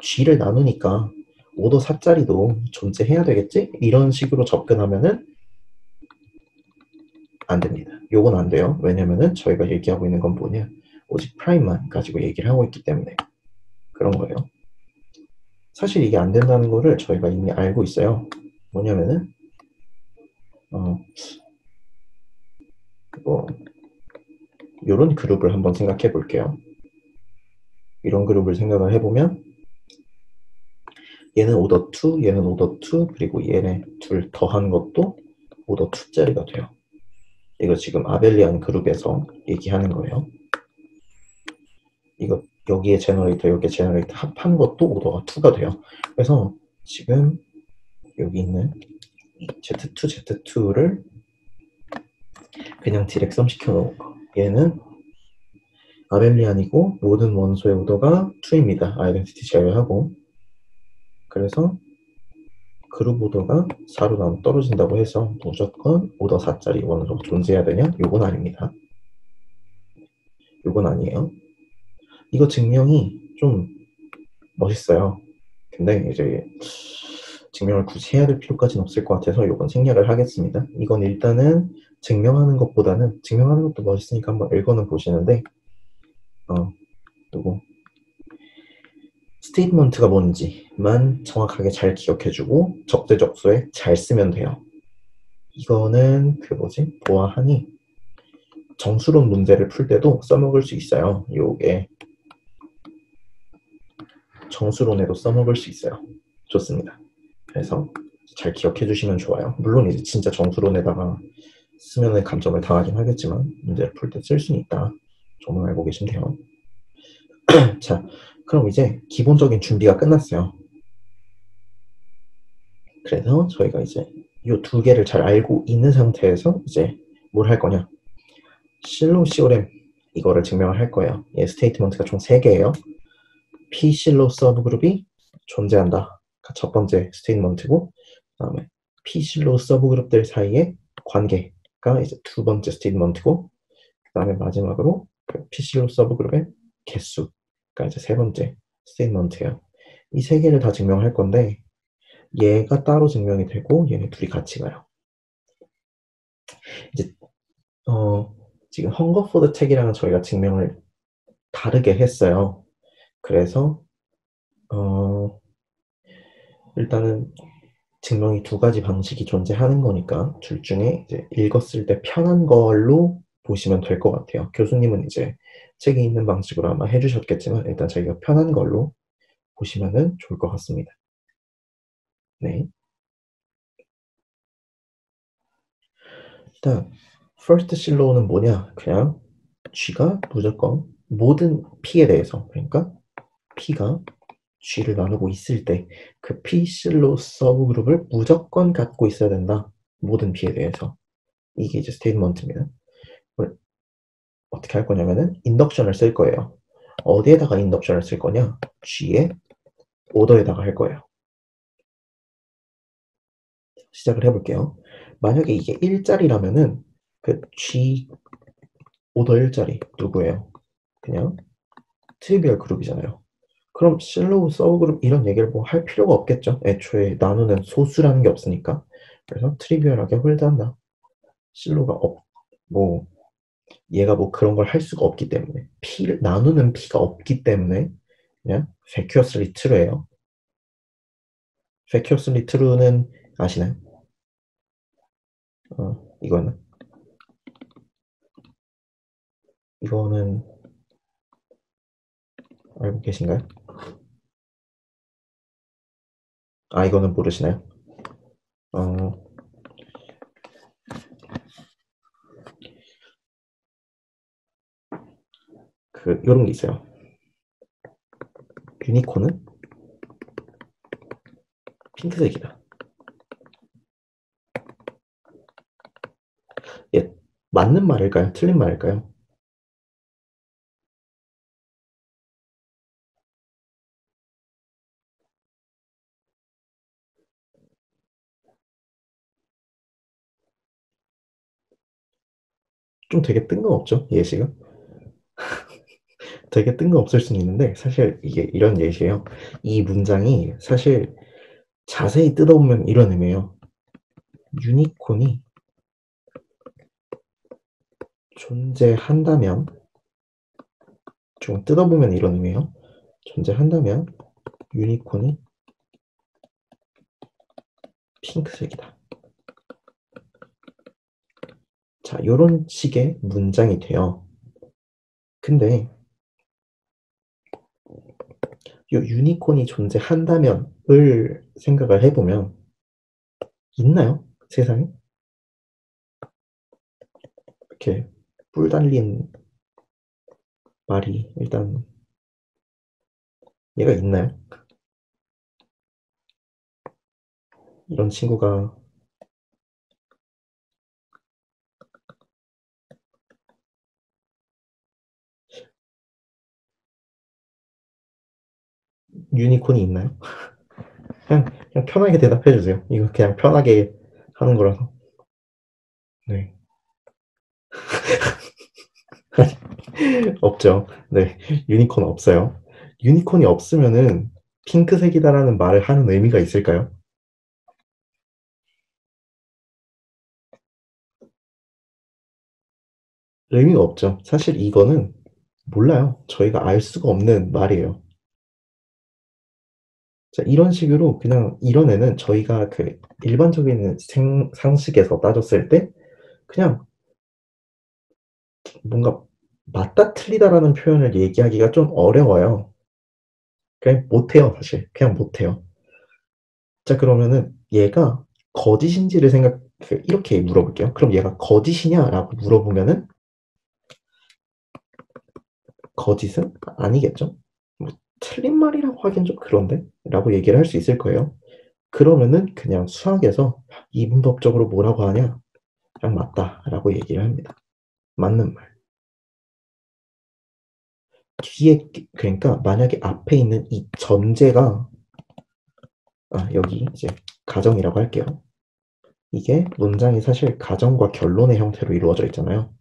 G를 나누니까 오더 4짜리도 존재해야 되겠지? 이런 식으로 접근하면은 안 됩니다. 요건 안 돼요. 왜냐면은 저희가 얘기하고 있는 건 뭐냐? 오직 프라임만 가지고 얘기를 하고 있기 때문에 그런 거예요. 사실 이게 안 된다는 거를 저희가 이미 알고 있어요. 뭐냐면은 이런 그룹을 한번 생각해 볼게요. 이런 그룹을 생각을 해보면 얘는 오더 2, 얘는 오더 2, 그리고 얘네 둘 더한 것도 오더 2짜리가 돼요. 이거 지금 아벨리안 그룹에서 얘기하는 거예요. 이거 여기에 제너레이터, 여기에 제너레이터 합한 것도 오더가 2가 돼요. 그래서 지금 여기 있는 Z2, Z2를 그냥 디렉 썸시켜 놓은 거. 얘는 아벨리안이고 모든 원소의 오더가 2입니다. 아이덴티티 제외하고. 그래서 그룹 오더가 4로 나면 떨어진다고 해서 무조건 오더 4짜리 원소가 존재해야 되냐? 요건 아닙니다. 요건 아니에요. 이거 증명이 좀 멋있어요. 근데 이제 증명을 굳이 해야 될 필요까지는 없을 것 같아서 요건 생략을 하겠습니다. 이건 일단은 증명하는 것보다는 증명하는 것도 멋있으니까 한번 읽어는 보시는데 그리고 스테이트먼트가 뭔지만 정확하게 잘 기억해주고 적재적소에 잘 쓰면 돼요. 이거는 보아하니 정수론 문제를 풀 때도 써먹을 수 있어요. 요게 정수론에도 써먹을 수 있어요. 좋습니다. 그래서 잘 기억해 주시면 좋아요. 물론 이제 진짜 정수론에다가 쓰면은 감점을 당하긴 하겠지만 문제를 풀 때 쓸 수는 있다. 정말 알고 계시면 돼요. 자, 그럼 이제 기본적인 준비가 끝났어요. 그래서 저희가 이제 이 두 개를 잘 알고 있는 상태에서 이제 뭘 할 거냐? 실로 시오렘 이거를 증명을 할 거예요. 얘 스테이트먼트가 총 3개예요. P 실로 서브그룹이 존재한다. 첫 번째 스테이트먼트고, 그 다음에 P 실로 서브그룹들 사이의 관계가 이제 두 번째 스테이트먼트고, 그 다음에 마지막으로 그 P 실로 서브그룹의 개수가 이제 세 번째 스테이트먼트예요. 이 세 개를 다 증명할 건데 얘가 따로 증명이 되고 얘네 둘이 같이 가요. 이제 지금 헝거포드 책이랑은 저희가 증명을 다르게 했어요. 그래서 일단은 증명이 두 가지 방식이 존재하는 거니까 둘 중에 이제 읽었을 때 편한 걸로 보시면 될 것 같아요. 교수님은 이제 책에 있는 방식으로 아마 해주셨겠지만 일단 저희가 편한 걸로 보시면 좋을 것 같습니다. 네. 일단 first 실로는 뭐냐? 그냥 G가 무조건 모든 P에 대해서, 그러니까 P가 G를 나누고 있을 때 그 P 실로 서브그룹을 무조건 갖고 있어야 된다. 모든 P에 대해서. 이게 이제 스테이트먼트입니다. 어떻게 할 거냐면은 인덕션을 쓸 거예요. 어디에다가 인덕션을 쓸 거냐? G의 오더에다가 할 거예요. 시작을 해볼게요. 만약에 이게 1짜리라면은 그 G 오더 1짜리 누구예요? 그냥 트리비얼 그룹이잖아요. 그럼 실로우 서브그룹 이런 얘기를 뭐 할 필요가 없겠죠. 애초에 나누는 소수라는 게 없으니까. 그래서 트리비얼하게 홀드한다. 실로가 뭐 얘가 뭐 그런 걸 할 수가 없기 때문에 P를 나누는 P가 없기 때문에 그냥 vacuously true예요. vacuously true는 아시나요? 이거는 알고 계신가요? 이거는 모르시나요? 어, 요런 게 있어요. 유니콘은 핑크색이다. 예, 맞는 말일까요? 틀린 말일까요? 좀 되게 뜬금없죠, 예시가? 되게 뜬금없을 수는 있는데 사실 이게 이런 예시예요. 이 문장이 사실 자세히 뜯어보면 이런 의미예요. 유니콘이 존재한다면, 좀 뜯어보면 이런 의미예요. 존재한다면 유니콘이 핑크색이다. 자, 요런 식의 문장이 돼요. 근데 요 유니콘이 존재한다면을 생각을 해보면 있나요? 세상에? 이렇게 뿔 달린 말이 일단 얘가 있나요? 이런 친구가 유니콘이 있나요? 그냥 편하게 대답해 주세요. 이거 그냥 편하게 하는 거라서. 네. 없죠. 네. 유니콘 없어요. 유니콘이 없으면은 핑크색이다라는 말을 하는 의미가 있을까요? 의미가 없죠. 사실 이거는 몰라요. 저희가 알 수가 없는 말이에요. 자, 이런 식으로 그냥 이런 애는 저희가 그 일반적인 상식에서 따졌을 때 그냥 뭔가 맞다 틀리다라는 표현을 얘기하기가 좀 어려워요. 그냥 못해요, 사실. 그냥 못해요. 자, 그러면은 얘가 거짓인지를 이렇게 물어볼게요. 그럼 얘가 거짓이냐라고 물어보면은 거짓은 아니겠죠? 뭐 틀린 말이라고 하기엔 좀 그런데? 라고 얘기를 할 수 있을 거예요. 그러면은 그냥 수학에서 이분법적으로 뭐라고 하냐? 그냥 맞다라고 얘기를 합니다. 맞는 말. 뒤에 그러니까 만약에 앞에 있는 이 전제가 여기 이제 가정이라고 할게요. 이게 문장이 사실 가정과 결론의 형태로 이루어져 있잖아요.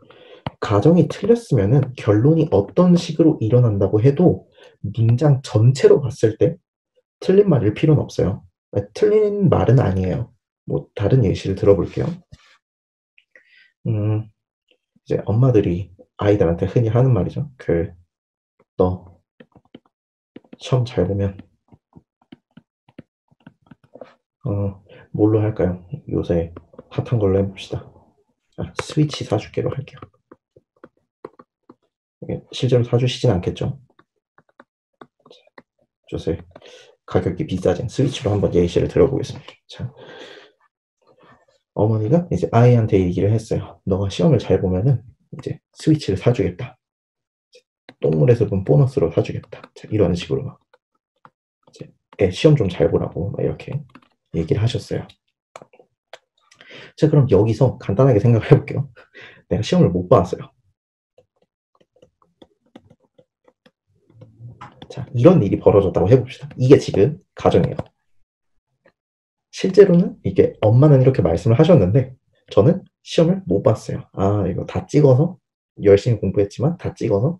가정이 틀렸으면은 결론이 어떤 식으로 일어난다고 해도 문장 전체로 봤을 때 틀린 말일 필요는 없어요. 틀린 말은 아니에요. 뭐 다른 예시를 들어볼게요. 이제 엄마들이 아이들한테 흔히 하는 말이죠. 너 시험 잘 보면 뭘로 할까요? 요새 핫한 걸로 해봅시다. 스위치 사줄게로 할게요. 실제로 사주시진 않겠죠? 요새 가격이 비싸진 스위치로 한번 예시를 들어보겠습니다. 자, 어머니가 이제 아이한테 얘기를 했어요. 너가 시험을 잘 보면은 이제 스위치를 사주겠다. 똥물에서 본 보너스로 사주겠다. 자, 이런 식으로 막 이제 시험 좀 잘 보라고 막 이렇게 얘기를 하셨어요. 자, 그럼 여기서 간단하게 생각을 해볼게요. 내가 시험을 못 봤어요. 자, 이런 일이 벌어졌다고 해봅시다. 이게 지금 가정이에요. 실제로는 이게 엄마는 이렇게 말씀을 하셨는데 저는 시험을 못 봤어요. 이거 다 찍어서 열심히 공부했지만 다 찍어서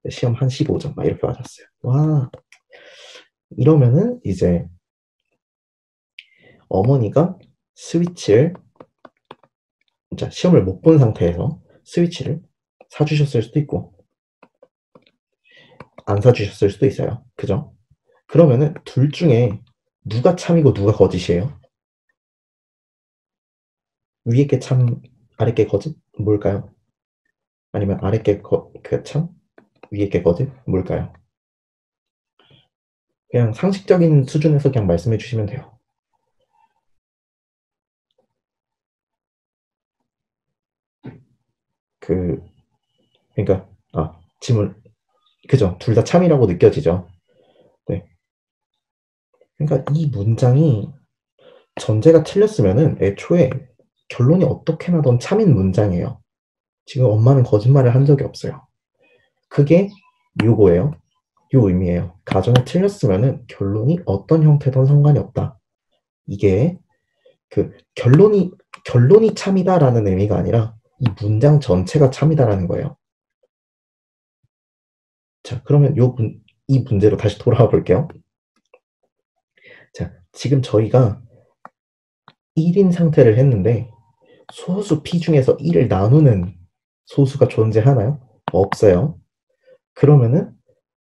시험 한 15점 막 이렇게 맞았어요. 와, 이러면은 이제 어머니가 스위치를 시험을 못 본 상태에서 스위치를 사주셨을 수도 있고 안 사주셨을 수도 있어요. 그죠? 그러면은 둘 중에 누가 참이고 누가 거짓이에요? 위에 게 참, 아래 게 거짓? 뭘까요? 아니면 아래 게 참, 위에 게 거짓? 뭘까요? 그냥 상식적인 수준에서 그냥 말씀해 주시면 돼요. 그러니까, 질문, 그죠? 둘 다 참이라고 느껴지죠? 네. 그러니까 이 문장이 전제가 틀렸으면은 애초에 결론이 어떻게 나던 참인 문장이에요. 지금 엄마는 거짓말을 한 적이 없어요. 그게 요거예요. 요 의미예요. 가정이 틀렸으면은 결론이 어떤 형태든 상관이 없다. 이게 결론이 참이다라는 의미가 아니라 이 문장 전체가 참이다라는 거예요. 자, 그러면 이 문제로 다시 돌아와 볼게요. 자, 지금 저희가 1인 상태를 했는데 소수 p 중에서 1을 나누는 소수가 존재하나요? 없어요. 그러면은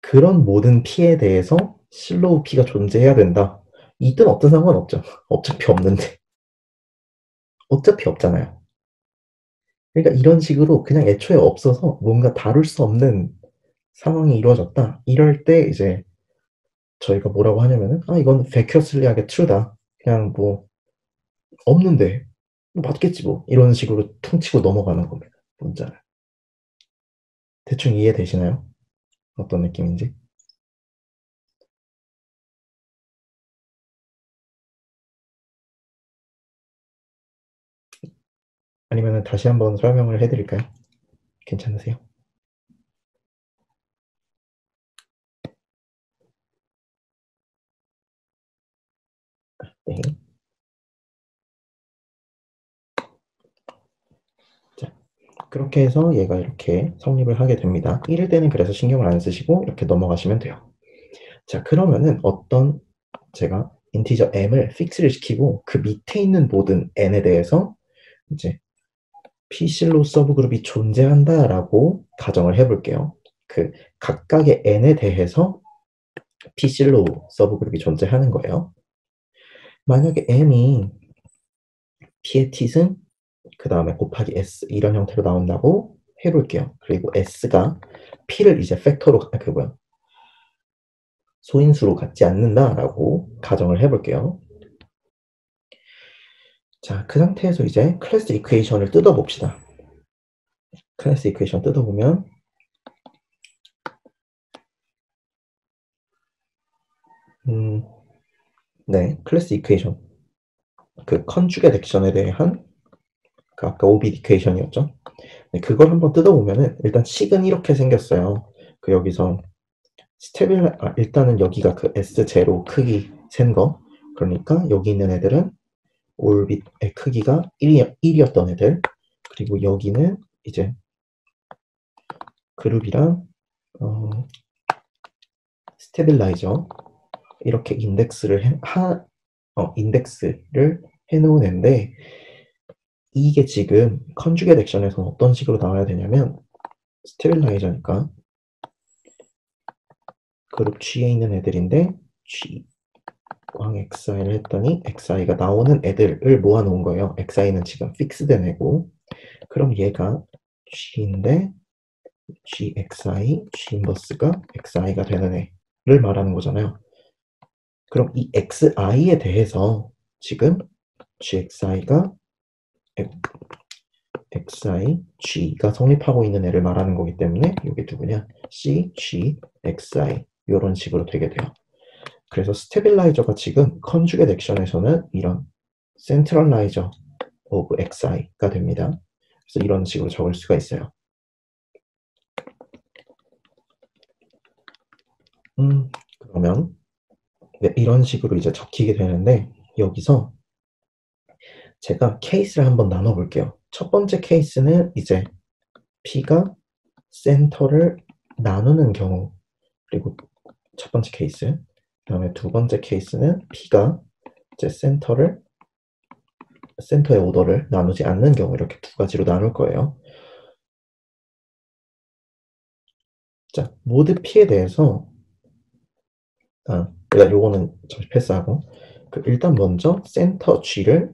그런 모든 p에 대해서 슬로우 p가 존재해야 된다. 이든 없든 상관없죠. 어차피 없는데. 어차피 없잖아요. 그러니까 이런 식으로 그냥 애초에 없어서 뭔가 다룰 수 없는 상황이 이루어졌다. 이럴 때 이제 저희가 뭐라고 하냐면은 아 이건 vacuously하게 true다. 그냥 뭐 없는데 뭐 맞겠지 뭐 이런 식으로 퉁치고 넘어가는 겁니다. 문자를. 대충 이해되시나요? 어떤 느낌인지? 아니면은 다시 한번 설명을 해드릴까요? 괜찮으세요? 네. 자, 그렇게 해서 얘가 이렇게 성립을 하게 됩니다. 이럴 때는 그래서 신경을 안 쓰시고 이렇게 넘어가시면 돼요. 자, 그러면은 어떤 제가 인티저 m을 픽스를 시키고 그 밑에 있는 모든 n에 대해서 이제 P실로 서브그룹이 존재한다라고 가정을 해볼게요. 그 각각의 n에 대해서 P실로 서브그룹이 존재하는 거예요. 만약에 m이 P의 t은 그 다음에 곱하기 s 이런 형태로 나온다고 해볼게요. 그리고 s가 P를 이제 팩터로 그 뭐야 소인수로 갖지 않는다라고 가정을 해볼게요. 자, 그 상태에서 이제 클래스 이퀘이션을 뜯어봅시다. 클래스 이퀘이션 뜯어보면 네, 클래스 이퀘이션 그 컨주게이트 액션에 대한 그 아까 오비드 이퀘이션이었죠. 네, 그걸 한번 뜯어보면은 일단 식은 이렇게 생겼어요. 그 여기서 일단은 여기가 그 S0 크기 센 거. 그러니까 여기 있는 애들은 올빗의 크기가 1이었던 애들. 그리고 여기는 이제 그룹이랑 스테빌라이저 이렇게 인덱스를 해놓은 애인데 이게 지금 컨주게이트 액션에서 어떤 식으로 나와야 되냐면 스테빌라이저니까 그룹 G에 있는 애들인데 G 왕 XI를 했더니 XI가 나오는 애들을 모아놓은 거예요. XI는 지금 픽스된 애고 그럼 얘가 G인데 GXI, G 인버스가 XI가 되는 애를 말하는 거잖아요. 그럼 이 XI에 대해서 지금 GXI가 XI, G가 성립하고 있는 애를 말하는 거기 때문에 이게 누구냐? C, G, XI 이런 식으로 되게 돼요. 그래서 스테빌라이저가 지금 컨주게이트 액션에서는 이런 센트럴라이저 오브 XI가 됩니다. 그래서 이런 식으로 적을 수가 있어요. 그러면 네, 이런 식으로 이제 적히게 되는데 여기서 제가 케이스를 한번 나눠볼게요. 첫 번째 케이스는 이제 P가 센터를 나누는 경우 그리고 첫 번째 케이스 그 다음에 두 번째 케이스는 P가 이제 센터의 오더를 나누지 않는 경우 이렇게 두 가지로 나눌 거예요. 자, 모드 P에 대해서 일단 요거는 잠시 패스하고 일단 먼저 센터 G를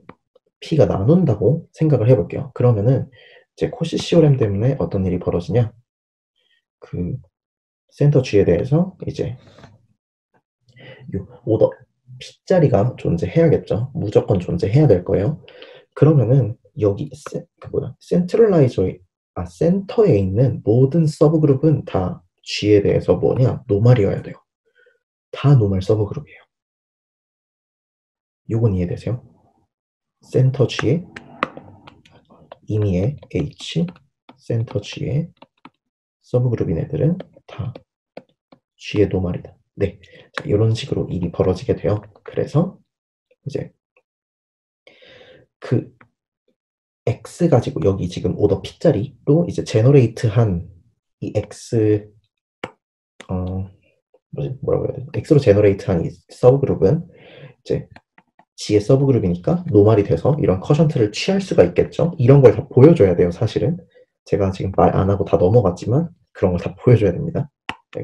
P가 나눈다고 생각을 해볼게요. 그러면은 이제 코시 시오렘 때문에 어떤 일이 벌어지냐 그 센터 G에 대해서 이제 요 오더 P자리가 존재해야겠죠. 무조건 존재해야 될 거예요. 그러면은 여기 센터에 있는 모든 서브그룹은 다 G에 대해서 뭐냐 노말이어야 돼요. 다 노말 서브그룹이에요. 요건 이해되세요? 센터 G에 임의의 H 센터 G에 서브그룹인 애들은 다 G의 노말이다. 네, 자, 이런 식으로 일이 벌어지게 돼요. 그래서 이제 그 X 가지고 여기 지금 오더 P짜리로 이제 제너레이트한 이 X 뭐라고 해야 되지? X로 제너레이트한 이 서브그룹은 이제 G의 서브그룹이니까 노말이 돼서 이런 커션트를 취할 수가 있겠죠. 이런 걸 다 보여줘야 돼요, 사실은. 제가 지금 말 안 하고 다 넘어갔지만 그런 걸 다 보여줘야 됩니다. 네.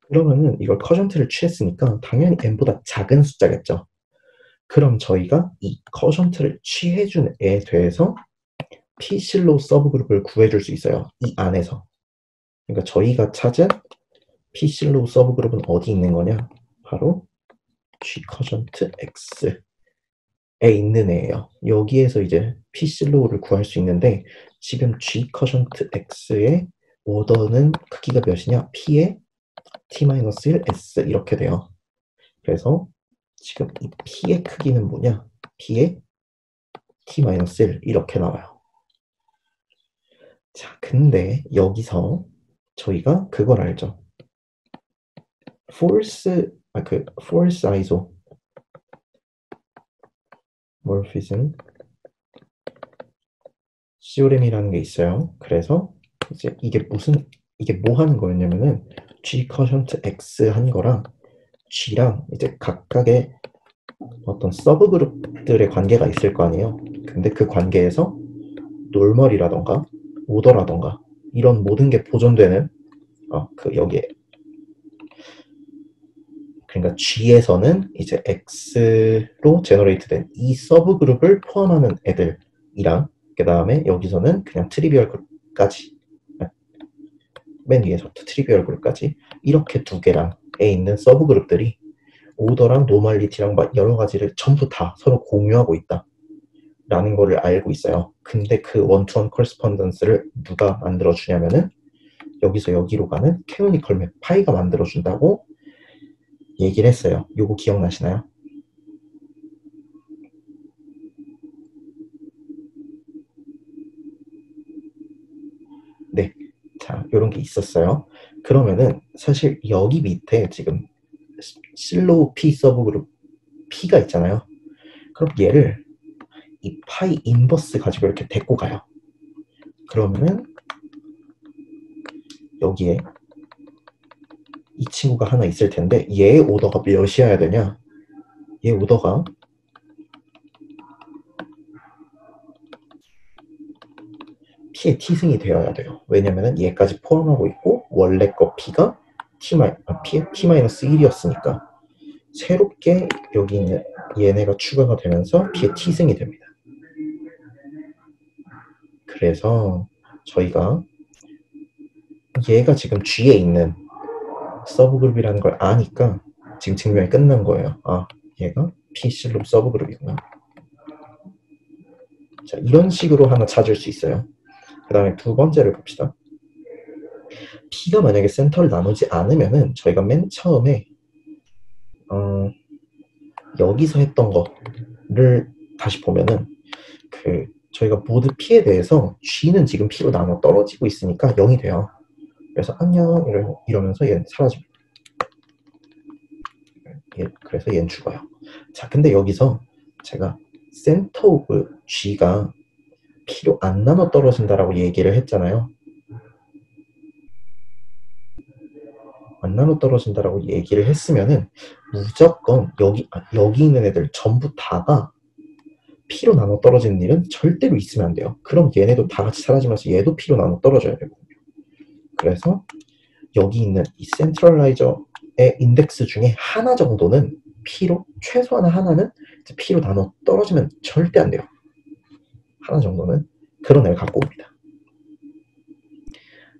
그러면은 이걸 커션트를 취했으니까 당연히 n보다 작은 숫자겠죠. 그럼 저희가 이 커션트를 취해준 애에 대해서 P실로 서브그룹을 구해줄 수 있어요. 이 안에서. 그러니까 저희가 찾은 P실로 서브그룹은 어디 있는 거냐? 바로 G 커션트 X에 있는 애예요. 여기에서 이제 P실로를 구할 수 있는데 지금 G 커션트 X의 오더는 크기가 몇이냐? P의 T-1 S 이렇게 돼요. 그래서 지금 이 P의 크기는 뭐냐? P의 T-1 이렇게 나와요. 자, 근데 여기서 저희가 그걸 알죠. force isomorphism theorem이라는 게 있어요. 그래서 이제 이게 뭐 하는 거였냐면은 G 커션트 X 한 거랑 G랑 이제 각각의 어떤 서브 그룹들의 관계가 있을 거 아니에요. 근데 그 관계에서 놀멀이라던가 오더라던가 이런 모든 게 보존되는 여기에 그러니까 G에서는 이제 X로 제너레이트된 이 서브 그룹을 포함하는 애들이랑 그 다음에 여기서는 그냥 트리비얼 그룹까지 맨 위에서부터 트리비얼 그룹까지 이렇게 두 개랑 에 있는 서브 그룹들이 오더랑 노멀리티랑 막 여러 가지를 전부 다 서로 공유하고 있다 라는 거를 알고 있어요. 근데 그 원투원 커리스폰던스를 누가 만들어주냐면은 여기서 여기로 가는 캐노니컬 맵 파이가 만들어준다고 얘기를 했어요. 요거 기억나시나요? 네. 자, 요런 게 있었어요. 그러면은 사실 여기 밑에 지금 실로우 P 서브 그룹 P가 있잖아요. 그럼 얘를 이 파이 인버스 가지고 이렇게 데리고 가요. 그러면은 여기에 이 친구가 하나 있을 텐데 얘의 오더가 몇이어야 되냐? 얘 오더가 P의 T승이 되어야 돼요. 왜냐면은 얘까지 포함하고 있고 원래 거 P가 P의 T-1이었으니까 새롭게 여기 있는 얘네가 추가가 되면서 P의 T승이 됩니다. 그래서 저희가 얘가 지금 G에 있는 서브그룹이라는 걸 아니까 지금 증명이 끝난 거예요. 아, 얘가 P실로 서브그룹이구나. 자, 이런 식으로 하나 찾을 수 있어요. 그 다음에 두 번째를 봅시다. P가 만약에 센터를 나누지 않으면은 저희가 맨 처음에 여기서 했던 거를 다시 보면은 저희가 모두 P에 대해서 G는 지금 P로 나눠 떨어지고 있으니까 0이 돼요. 그래서 안녕 이러면서 얘는 사라집니다. 그래서 얘는 죽어요. 자, 근데 여기서 제가 센터 오브 G가 P로 안 나눠 떨어진다라고 얘기를 했잖아요. 안 나눠 떨어진다라고 얘기를 했으면은 무조건 여기 있는 애들 전부 다가 P로 나눠 떨어지는 일은 절대로 있으면 안 돼요. 그럼 얘네도 다 같이 사라지면서 얘도 P로 나눠 떨어져야 되거든요. 그래서 여기 있는 이 센트럴라이저의 인덱스 중에 하나 정도는 P로, 최소한 하나는 P로 나눠 떨어지면 절대 안 돼요. 하나 정도는 그런 애를 갖고 옵니다.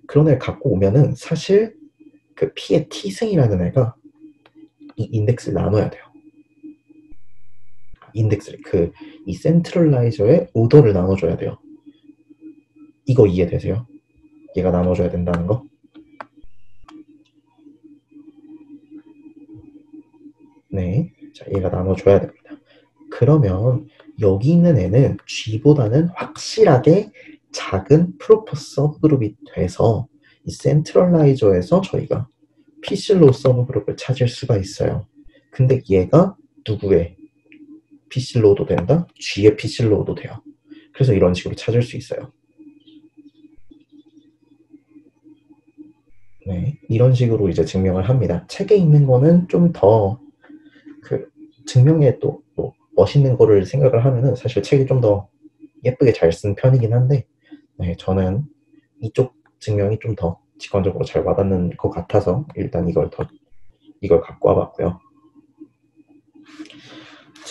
그런 애를 갖고 오면은 사실 그 P의 T승이라는 애가 이 인덱스를 나눠야 돼요. 인덱스를 이 센트럴라이저의 오더를 나눠줘야 돼요. 이거 이해되세요? 얘가 나눠줘야 된다는 거? 네, 자, 얘가 나눠줘야 됩니다. 그러면 여기 있는 애는 G보다는 확실하게 작은 프로퍼 서브그룹이 돼서 이 센트럴라이저에서 저희가 P실로 서브그룹을 찾을 수가 있어요. 근데 얘가 누구의 P실로도 된다? G의 P실로도 돼요. 그래서 이런 식으로 찾을 수 있어요. 네, 이런 식으로 이제 증명을 합니다. 책에 있는 거는 좀 더 증명에 또 멋있는 거를 생각을 하면은 사실 책이 좀 더 예쁘게 잘 쓴 편이긴 한데 네, 저는 이쪽 증명이 좀 더 직관적으로 잘 와닿는 것 같아서 일단 이걸 갖고 와봤고요.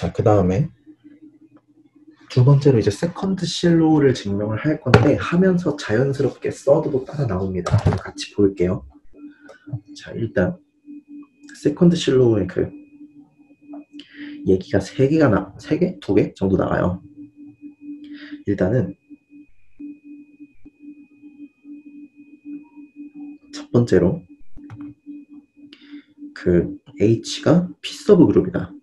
자, 그 다음에 두 번째로 이제 세컨드 실로우를 증명을 할 건데 하면서 자연스럽게 서드도 따라 나옵니다. 같이 볼게요. 자, 일단 세컨드 실로우의 그 얘기가 3개? 2개 정도 나와요. 일단은 첫 번째로 그 H가 P 서브 그룹이다.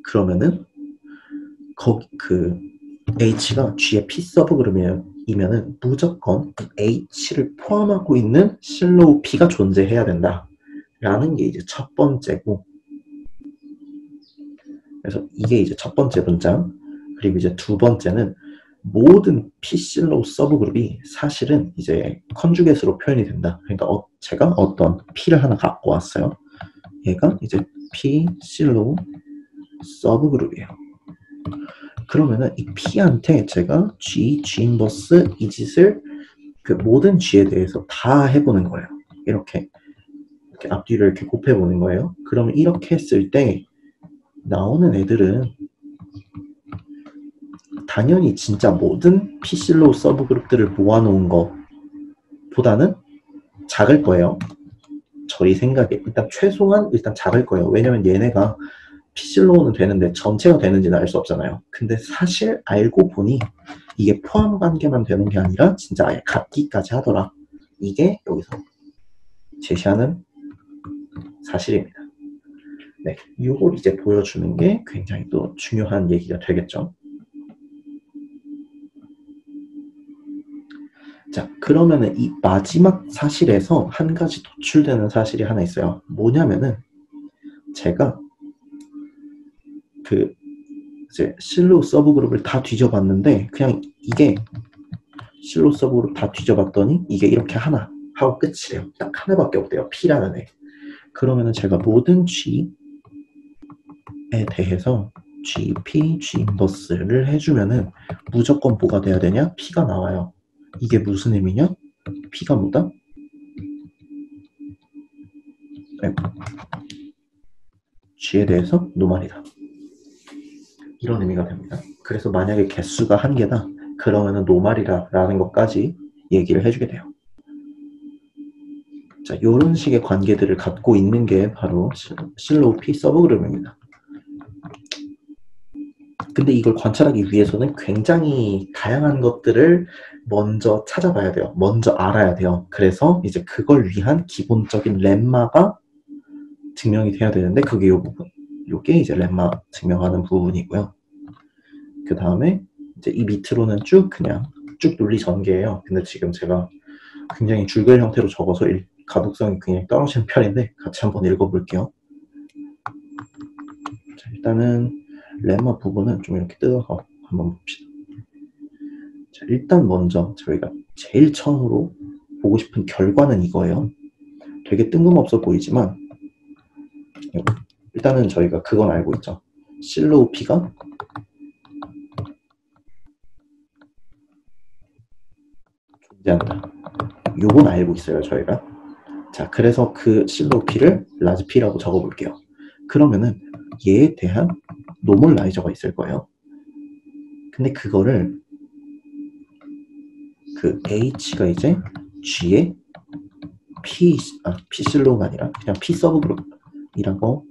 그러면은 그 H가 G의 P 서브 그룹이면은 무조건 H를 포함하고 있는 실로우 P가 존재해야 된다. 라는 게 이제 첫 번째고, 그래서 이게 이제 첫 번째 문장. 그리고 이제 두 번째는 모든 P 실로우 서브 그룹이 사실은 이제 컨주게이트로 표현이 된다. 그러니까 제가 어떤 P를 하나 갖고 왔어요. 얘가 이제 P 실로우 서브 그룹이에요. 그러면은 이 P한테 제가 G, 인버스 이 짓을 그 모든 G에 대해서 다 해보는 거예요. 이렇게 앞뒤를 이렇게 곱해보는 거예요. 그러면 이렇게 했을 때 나오는 애들은 당연히 진짜 모든 P실로우 서브 그룹들을 모아놓은 것보다는 작을 거예요. 저희 생각에 일단 최소한 작을 거예요. 왜냐면 얘네가 P실로우는 되는데 전체가 되는지는 알 수 없잖아요. 근데 사실 알고 보니 이게 포함 관계만 되는 게 아니라 진짜 아예 같기까지 하더라. 이게 여기서 제시하는 사실입니다. 네, 이걸 이제 보여주는 게 굉장히 또 중요한 얘기가 되겠죠. 자, 그러면은 이 마지막 사실에서 한 가지 도출되는 사실이 하나 있어요. 뭐냐면은 제가 그 이제 실로우 서브 그룹을 다 뒤져봤는데 그냥 이게 실로우 서브 그룹 다 뒤져봤더니 이게 이렇게 하나 하고 끝이래요. 딱 하나밖에 없대요. P라는 애. 그러면은 제가 모든 G에 대해서 G, P, G 인버스를 해주면은 무조건 뭐가 돼야 되냐? P가 나와요. 이게 무슨 의미냐? P가 뭐다? G에 대해서 노말이다. 이런 의미가 됩니다. 그래서 만약에 개수가 1개다. 그러면은 노말이라는 것까지 얘기를 해주게 돼요. 자, 이런 식의 관계들을 갖고 있는 게 바로 실로우 P 서브 그룹입니다. 근데 이걸 관찰하기 위해서는 굉장히 다양한 것들을 먼저 찾아봐야 돼요. 먼저 알아야 돼요. 그래서 이제 그걸 위한 기본적인 렘마가 증명이 돼야 되는데 그게 이 부분. 이게 이제 렘마 증명하는 부분이고요. 그 다음에 이제 이 밑으로는 그냥 쭉 논리 전개예요. 근데 지금 제가 굉장히 줄글 형태로 적어서 가독성이 굉장히 떨어지는 편인데 같이 한번 읽어볼게요. 자, 일단은 렘마 부분은 좀 이렇게 뜯어서 한번 봅시다. 자, 일단 먼저 저희가 제일 처음으로 보고 싶은 결과는 이거예요. 되게 뜬금없어 보이지만 일단은 저희가 그건 알고 있죠. 실로우 P가 존재한다. 요건 알고 있어요, 저희가. 자, 그래서 그 실로우 P를 라지 P라고 적어볼게요. 그러면은 얘에 대한 노멀라이저가 있을 거예요. 근데 그거를 그 H가 이제 G의 P 실로우가 아니라 그냥 P 서브 그룹이라고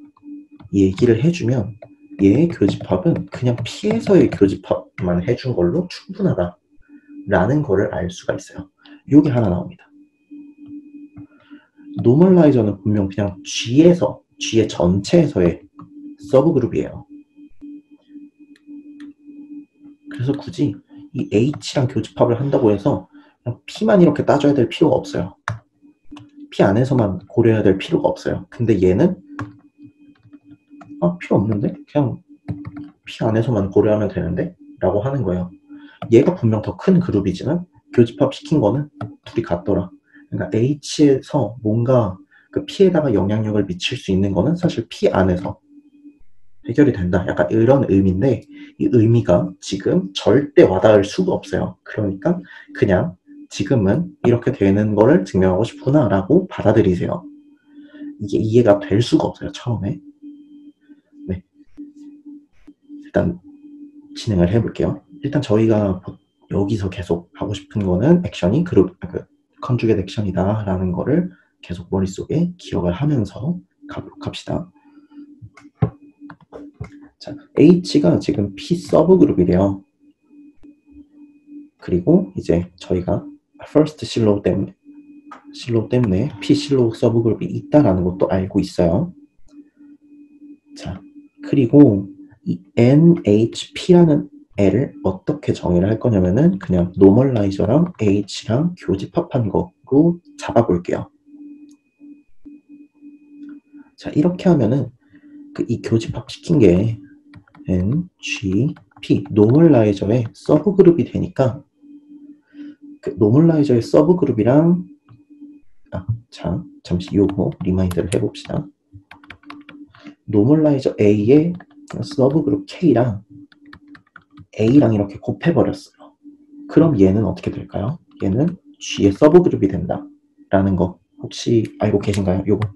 얘기를 해주면 얘의 교집합은 그냥 P에서의 교집합만 해준 걸로 충분하다 라는 거를 알 수가 있어요. 요게 하나 나옵니다. 노멀라이저는 분명 그냥 G의 전체에서의 서브 그룹이에요. 그래서 굳이 이 H랑 교집합을 한다고 해서 그냥 P만 이렇게 따져야 될 필요가 없어요. P 안에서만 고려해야 될 필요가 없어요. 근데 얘는 필요 없는데? 그냥 P 안에서만 고려하면 되는데? 라고 하는 거예요. 얘가 분명 더 큰 그룹이지만 교집합 시킨 거는 둘이 같더라. 그러니까 H에서 뭔가 그 P에다가 영향력을 미칠 수 있는 거는 사실 P 안에서 해결이 된다. 약간 이런 의미인데 이 의미가 지금 절대 와닿을 수가 없어요. 그러니까 그냥 지금은 이렇게 되는 거를 증명하고 싶구나 라고 받아들이세요. 이게 이해가 될 수가 없어요. 처음에. 네. 일단 진행을 해볼게요. 일단 저희가 여기서 계속 하고 싶은 거는 액션이 컨주게이트 액션이다 라는 거를 계속 머릿속에 기억을 하면서 가도록 합시다. 자, H가 지금 P 서브 그룹이래요. 그리고 이제 저희가 first 실로우 때문에 P 실로우 서브 그룹이 있다라는 것도 알고 있어요. 자, 그리고 이 NHP라는 애를 어떻게 정의를 할 거냐면은 그냥 노멀라이저랑 H랑 교집합한 거로 잡아볼게요. 자, 이렇게 하면은 이 교집합 시킨 게 NGP 노멀라이저의 서브 그룹이 되니까 그 노멀라이저의 서브 그룹이랑 자, 잠시 요거 리마인드를 해봅시다. 노멀라이저 A의 서브 그룹 K랑 A랑 이렇게 곱해버렸어요. 그럼 얘는 어떻게 될까요? 얘는 G의 서브 그룹이 된다 라는 거 혹시 알고 계신가요? 요거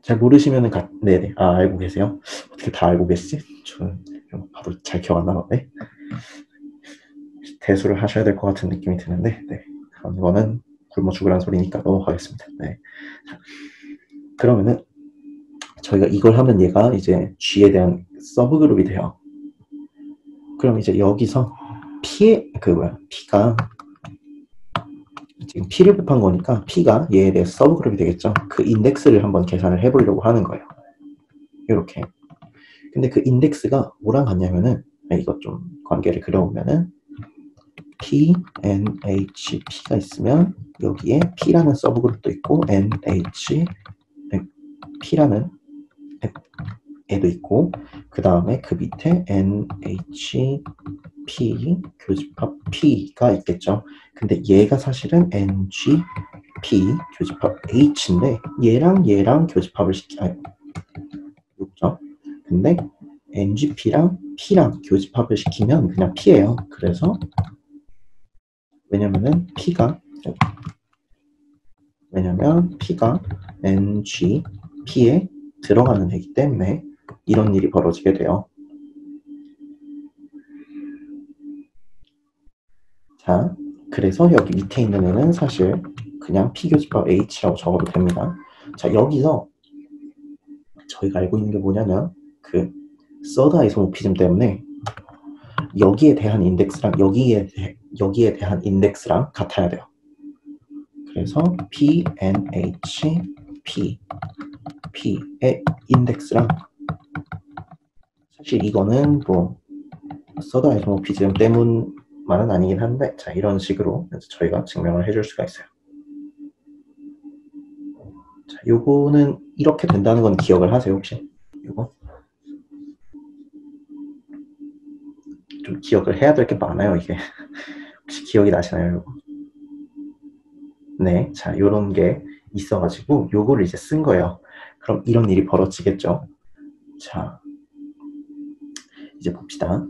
잘 모르시면은 네네. 알고 계세요? 어떻게 다 알고 계시지? 저는 바로 잘 기억 안 나는데 대수를 하셔야 될 것 같은 느낌이 드는데 네. 그런 거는 굶어 죽으란 소리니까 넘어가겠습니다. 네. 그러면은 저희가 이걸 하면 얘가 이제 G에 대한 서브 그룹이 돼요. 그럼 이제 여기서 P가 지금 P를 곱한 거니까 P가 얘에 대해 서브 그룹이 되겠죠. 그 인덱스를 한번 계산을 해보려고 하는 거예요. 이렇게. 근데 그 인덱스가 뭐랑 같냐면은 이것 좀 관계를 그려보면은 P, N, H, P가 있으면 여기에 P라는 서브 그룹도 있고 N, H, P라는 애도 있고 그 다음에 그 밑에 N, H, P, 교집합 P가 있겠죠. 근데 얘가 사실은 N, G, P, 교집합 H인데 얘랑 교집합을 그렇죠? 근데 NGP랑 P랑 교집합을 시키면 그냥 P예요. 그래서 왜냐면 P가 NGP에 들어가는 애기 때문에 이런 일이 벌어지게 돼요. 자, 그래서 여기 밑에 있는 애는 사실 그냥 P교집합 H라고 적어도 됩니다. 자, 여기서 저희가 알고 있는 게 뭐냐면 그 서드 아이소모피즘 때문에 여기에 대한 인덱스랑 여기에 대한 인덱스랑 같아야 돼요. 그래서 P, N, H, P의 인덱스랑 사실 이거는 뭐 서드 아이소모피즘 때문만은 아니긴 한데 자 이런 식으로 저희가 증명을 해줄 수가 있어요. 자, 요거는 이렇게 된다는 건 기억을 하세요 혹시? 요거 좀 기억을 해야 될 게 많아요 이게. 혹시 기억이 나시나요? 요거? 네, 자 요런 게 있어가지고 요거를 이제 쓴 거예요. 그럼 이런 일이 벌어지겠죠. 자 이제 봅시다.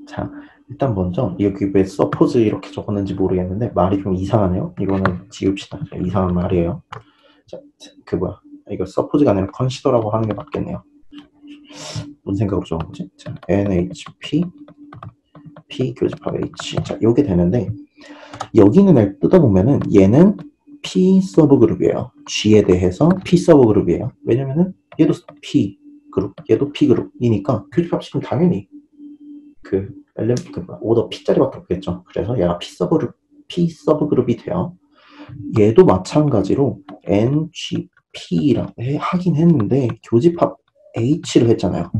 자 일단 먼저 여기 왜 서포즈 이렇게 적었는지 모르겠는데 말이 좀 이상하네요. 이거는 지웁시다. 이상한 말이에요. 자, 이거 서포즈가 아니라 컨시더라고 하는 게 맞겠네요. 뭔 생각으로 적은 거지? 자, NHP P 교집합 H 자 요게 되는데 여기 있는 애를 뜯어보면은 얘는 P 서브 그룹이에요. G에 대해서 P 서브 그룹이에요. 왜냐면은 얘도 P 그룹, 얘도 P 그룹이니까 교집합 시키면 당연히 오더 P짜리밖에 없겠죠. 그래서 얘가 P 서브 그룹이 돼요. 얘도 마찬가지로 NGP랑 하긴 했는데 교집합 H를 했잖아요.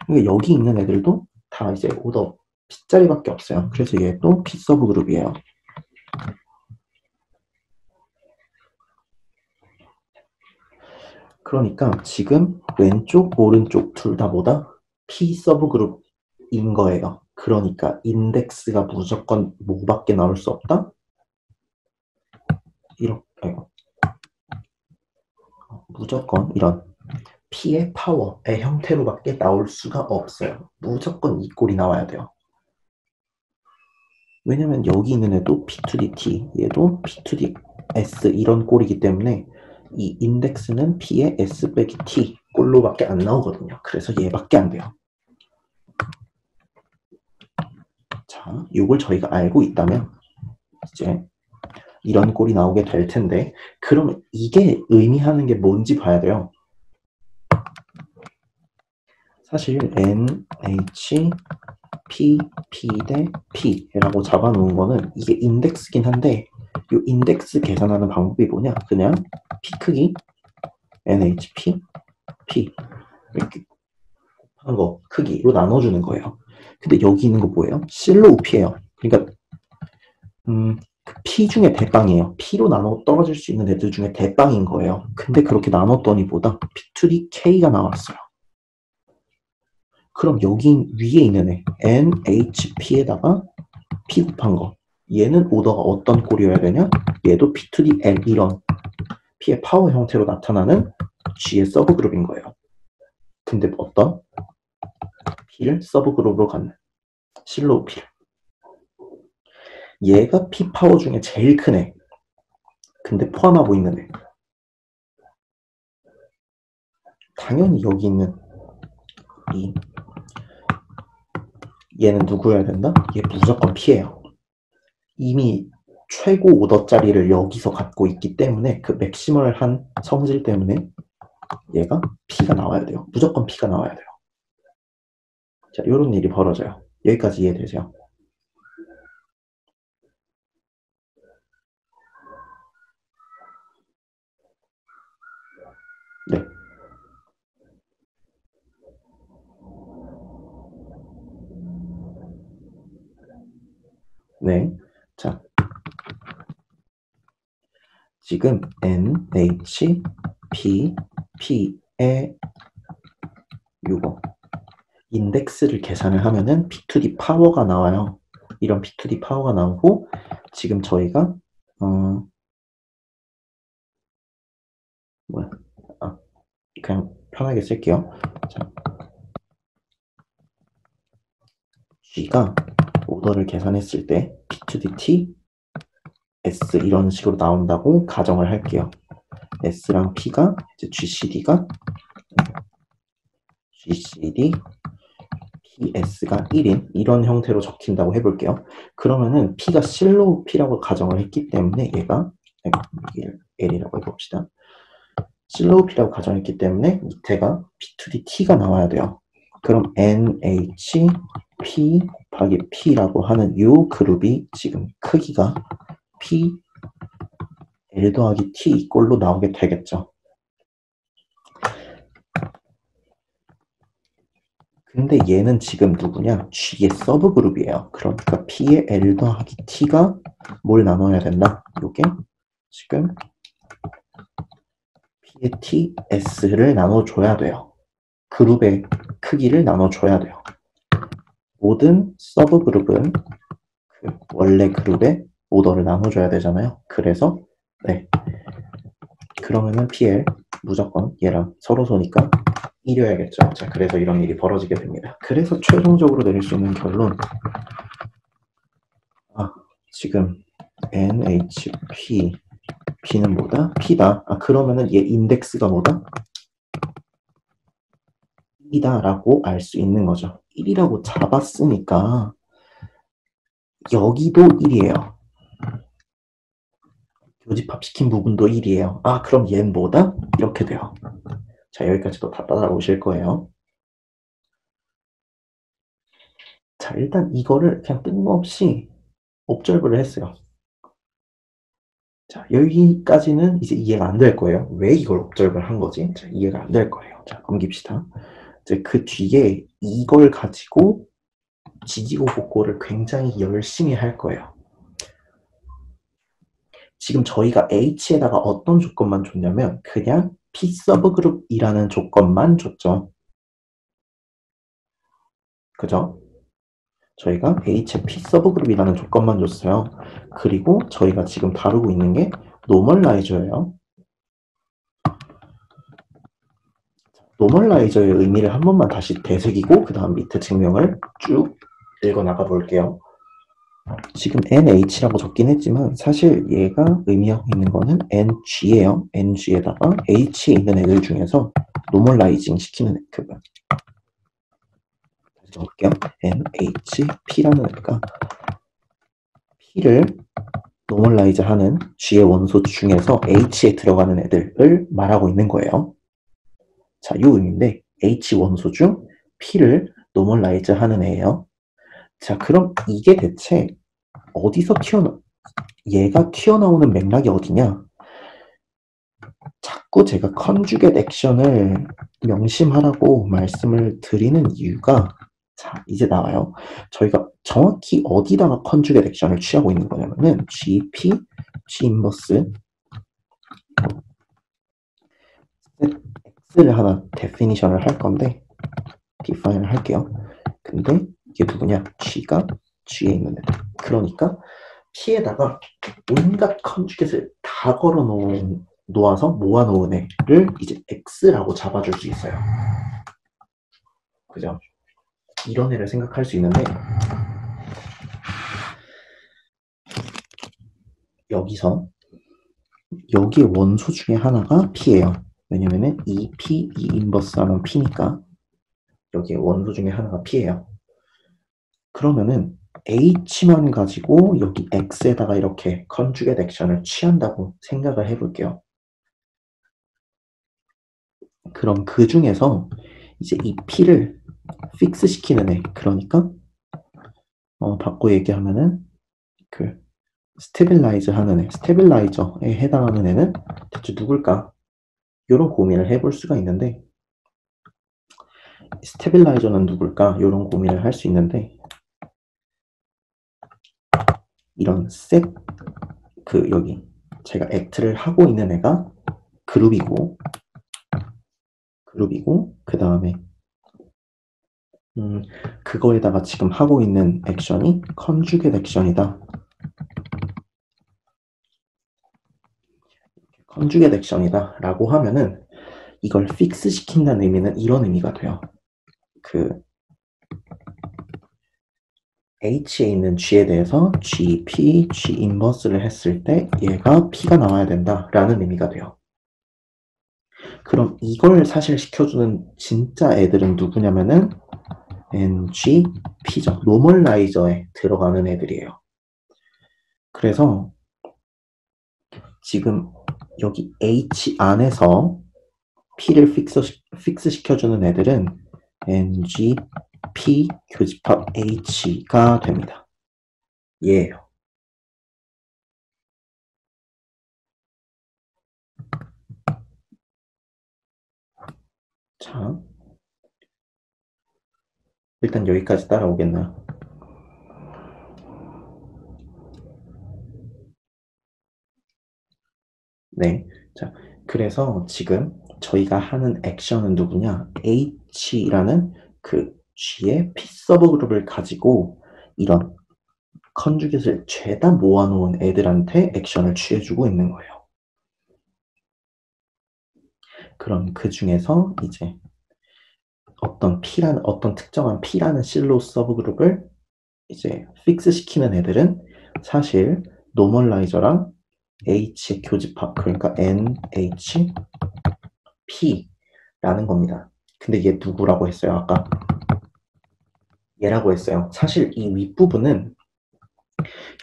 그러니까 여기 있는 애들도 다 이제 오더 P짜리밖에 없어요. 그래서 얘도 P 서브 그룹이에요. 그러니까 지금 왼쪽, 오른쪽 둘 다 뭐다? P 서브 그룹인 거예요. 그러니까 인덱스가 무조건 뭐밖에 나올 수 없다? 이렇게 무조건 이런 P의 파워의 형태로밖에 나올 수가 없어요. 무조건 이 꼴이 나와야 돼요. 왜냐면 여기 있는 애도 P2D T, 얘도 P2D S 이런 꼴이기 때문에 이 인덱스는 P의 S 빼기 T 꼴로밖에 안 나오거든요. 그래서 얘밖에 안 돼요. 자, 이걸 저희가 알고 있다면 이제 이런 꼴이 나오게 될 텐데, 그러면 이게 의미하는 게 뭔지 봐야 돼요. 사실 N, H, P, P 대 P라고 잡아놓은 거는 이게 인덱스긴 한데, 이 인덱스 계산하는 방법이 뭐냐? 그냥 P 크기 NHP, P 이렇게 한 거 크기로 나눠주는 거예요. 근데 여기 있는 거 뭐예요? 실로우 P예요. 그러니까 P 중에 대빵이에요. P로 나눠 떨어질 수 있는 애들 중에 대빵인 거예요. 근데 그렇게 나눴더니 보다 P2D K가 나왔어요. 그럼 여기 위에 있는 애 NHP에다가 P 곱한 거, 얘는 오더가 어떤 꼴이어야 되냐? 얘도 P2D L 이런 P의 파워 형태로 나타나는 G의 서브그룹인 거예요. 근데 어떤? P를 서브그룹으로 갖는 실로우 P를. 얘가 P 파워 중에 제일 큰 애. 근데 포함하고 있는 애. 당연히 여기 있는 이 얘는 누구여야 된다? 얘 무조건 P예요. 이미 최고 오더짜리를 여기서 갖고 있기 때문에 그 맥시멀한 성질 때문에 얘가 P가 나와야 돼요. 무조건 P가 나와야 돼요. 자, 이런 일이 벌어져요. 여기까지 이해되세요? 네. 네. 자, 지금 N, H, P, P의 이거 인덱스를 계산을 하면은 P2D 파워가 나와요. 이런 P2D 파워가 나오고 지금 저희가 뭐야? 그냥 편하게 쓸게요. 자, G가 오더를 계산했을 때 P2D T, S 이런 식으로 나온다고 가정을 할게요. S랑 P가 이제 GCD가 GCD PS가 1인 이런 형태로 적힌다고 해볼게요. 그러면은 P가 실로우 P라고 가정을 했기 때문에 얘가 L이라고 해봅시다. 실로우 P라고 가정했기 때문에 밑에가 P2D T가 나와야 돼요. 그럼 NH P 곱하기 P라고 하는 이 그룹이 지금 크기가 P L 더하기 T 꼴로 나오게 되겠죠. 근데 얘는 지금 누구냐? G의 서브그룹이에요. 그러니까 P의 L 더하기 T가 뭘 나눠야 된다? 요게 지금 P의 T, S를 나눠줘야 돼요. 그룹의 크기를 나눠줘야 돼요. 모든 서브그룹은 그 원래 그룹의 오더를 나눠줘야 되잖아요. 그래서 네, 그러면은 PL 무조건 얘랑 서로 소니까 1이어야겠죠. 자, 그래서 이런 일이 벌어지게 됩니다. 그래서 최종적으로 내릴 수 있는 결론, 지금 NHP P는 뭐다? P다. 그러면은 얘 인덱스가 뭐다? 1이다 라고 알 수 있는 거죠. 1이라고 잡았으니까 여기도 1이에요. 교집합시킨 부분도 1이에요. 그럼 얘는 뭐다? 이렇게 돼요. 자, 여기까지도 다 따라오실 거예요. 자, 일단 이거를 그냥 뜬금없이 옵절브를 했어요. 자, 여기까지는 이제 이해가 안 될 거예요. 왜 이걸 옵절브를 한 거지? 자, 이해가 안 될 거예요. 자, 넘깁시다. 이제 그 뒤에 이걸 가지고 지지고 볶고를 굉장히 열심히 할 거예요. 지금 저희가 H에다가 어떤 조건만 줬냐면 그냥 P 서브그룹이라는 조건만 줬죠. 그죠? 저희가 H의 P 서브그룹이라는 조건만 줬어요. 그리고 저희가 지금 다루고 있는 게 노멀라이저예요. 노멀라이저의 의미를 한 번만 다시 되새기고 그 다음 밑에 증명을 쭉 읽어 나가 볼게요. 지금 NH라고 적긴 했지만 사실 얘가 의미하고 있는 거는 NG예요. NG에다가 H에 있는 애들 중에서 노멀라이징 시키는 애급은 다시 적을게요. NHP라는 애가 P를 노멀라이즈 하는 G의 원소 중에서 H에 들어가는 애들을 말하고 있는 거예요. 자, 이 의미인데 H 원소 중 P를 노멀라이즈 하는 애예요. 자, 그럼 이게 대체 어디서 얘가 튀어나오는 맥락이 어디냐? 자꾸 제가 컨주게이트 액션을 명심하라고 말씀을 드리는 이유가 자, 이제 나와요. 저희가 정확히 어디다가 컨주게이트 액션을 취하고 있는 거냐면은 GP, G 인버스 X를 하나 데피니션을 할 건데 디파인을 할게요. 근데 이게 누구냐? G가 G에 있는 애들. 그러니까 P에다가 온갖 컨주게이트를 다 걸어 놓아서 모아놓은 애를 이제 X라고 잡아줄 수 있어요. 그죠? 이런 애를 생각할 수 있는데 여기서 여기의 원소 중에 하나가 P예요. 왜냐면은 이 P, 이 인버스 하면 P니까 여기에 원소 중에 하나가 P예요. 그러면은 H만 가지고 여기 X에다가 이렇게 컨주게이트 액션을 취한다고 생각을 해볼게요. 그럼 그 중에서 이제 이 P를 픽스 시키는 애, 그러니까 바꿔 얘기하면은 그 스테빌라이즈 하는 애, 스테빌라이저에 해당하는 애는 대체 누굴까? 이런 고민을 해볼 수가 있는데 스테빌라이저는 누굴까? 이런 고민을 할 수 있는데 이런 여기 제가 액트를 하고 있는 애가 그룹이고 그 다음에 그거에다가 지금 하고 있는 액션이 컨주게이트 액션이다. 컨주게이트 액션이다 라고 하면은 이걸 픽스 시킨다는 의미는 이런 의미가 돼요. 그 H에 있는 G에 대해서 GP, G 인버스를 했을 때 얘가 P가 나와야 된다 라는 의미가 돼요. 그럼 이걸 사실 시켜주는 진짜 애들은 누구냐면은 NG, P죠. 노멀라이저에 들어가는 애들이에요. 그래서 지금 여기 H 안에서 P를 픽스 시켜주는 애들은 NG, P, 교집합 H가 됩니다. 얘예요. 자, 일단 여기까지 따라오겠나요? 네. 자, 그래서 지금 저희가 하는 액션은 누구냐? H라는 그 G의 P 서브 그룹을 가지고 이런 컨주게이트를 죄다 모아놓은 애들한테 액션을 취해주고 있는 거예요. 그럼 그 중에서 이제 어떤 특정한 P라는 실로 서브 그룹을 이제 픽스 시키는 애들은 사실 노멀라이저랑 H의 교집합, 그러니까 NH, P라는 겁니다. 근데 얘 누구라고 했어요? 아까 얘라고 했어요. 사실 이 윗부분은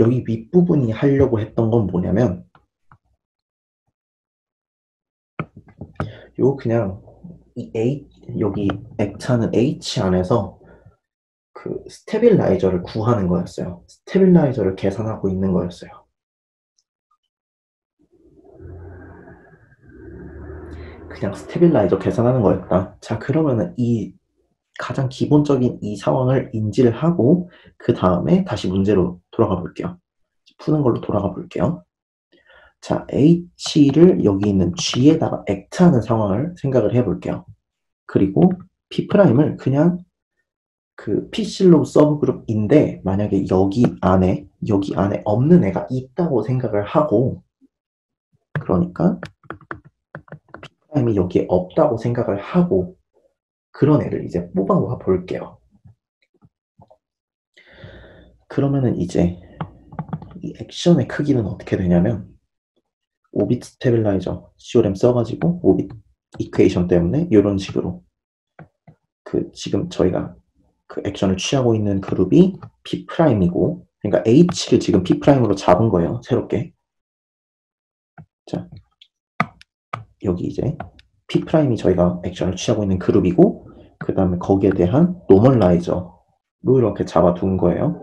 여기 윗부분이 하려고 했던 건 뭐냐면 요 그냥 여기 액차는 H 안에서 그 스테빌라이저를 구하는 거였어요. 스테빌라이저를 계산하고 있는 거였어요. 그냥 스테빌라이저 계산하는 거였다. 자, 그러면은 이 가장 기본적인 이 상황을 인지를 하고 그 다음에 다시 문제로 돌아가 볼게요. 푸는 걸로 돌아가 볼게요. 자, H를 여기 있는 G에다가 액트하는 상황을 생각을 해볼게요. 그리고 P'을 그냥 그 P실로 서브그룹인데 만약에 여기 안에 없는 애가 있다고 생각을 하고 그러니까 P'이 여기에 없다고 생각을 하고 그런 애를 이제 뽑아와 볼게요. 그러면은 이제 이 액션의 크기는 어떻게 되냐면 5빗 스테빌라이저 CORM 써가지고 5빗 이퀘이션 때문에 이런 식으로 지금 저희가 그 액션을 취하고 있는 그룹이 B'이고 그러니까 H를 지금 B'으로 잡은 거예요. 새롭게. 자, 여기 이제 P'이 저희가 액션을 취하고 있는 그룹이고 그 다음에 거기에 대한 노멀라이저로 이렇게 잡아둔 거예요.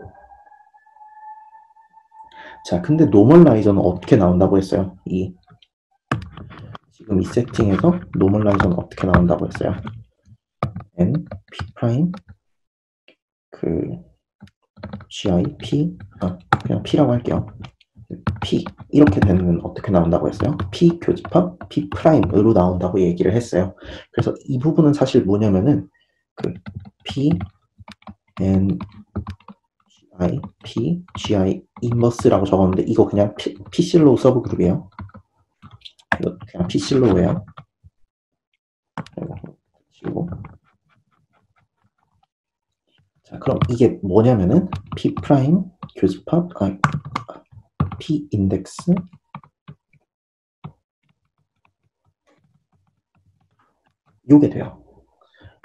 자, 근데 노멀라이저는 어떻게 나온다고 했어요? 지금 이 세팅에서 노멀라이저는 어떻게 나온다고 했어요? N, P' GI, P, 그냥 P라고 할게요. P 이렇게 되면 어떻게 나온다고 했어요? P 교집합 P'으로 나온다고 얘기를 했어요. 그래서 이 부분은 사실 뭐냐면은 P, N, GI, P, GI 인버스라고 적었는데 이거 그냥 P실로우 서브그룹이에요. 이거 그냥 P실로우예요. 그리고 자, 그럼 이게 뭐냐면은 P' 교집합 P 인덱스 요게 돼요.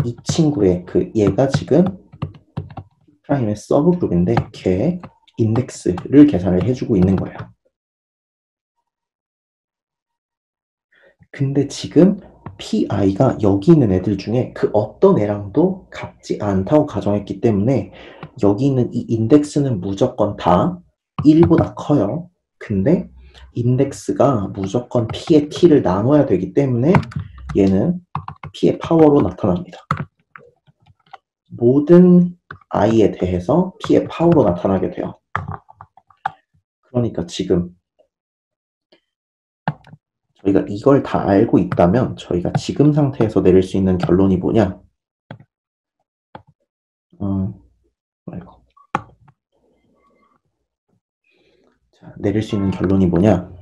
이 친구의 얘가 지금 P'의 서브그룹인데 걔 인덱스를 계산을 해주고 있는 거예요. 근데 지금 PI가 여기 있는 애들 중에 그 어떤 애랑도 같지 않다고 가정했기 때문에 여기 있는 이 인덱스는 무조건 다 1보다 커요. 근데 인덱스가 무조건 P의 T를 나눠야 되기 때문에 얘는 P의 파워로 나타납니다. 모든 I에 대해서 P의 파워로 나타나게 돼요. 그러니까 지금 저희가 이걸 다 알고 있다면 저희가 지금 상태에서 내릴 수 있는 결론이 뭐냐? 자, 내릴 수 있는 결론이 뭐냐?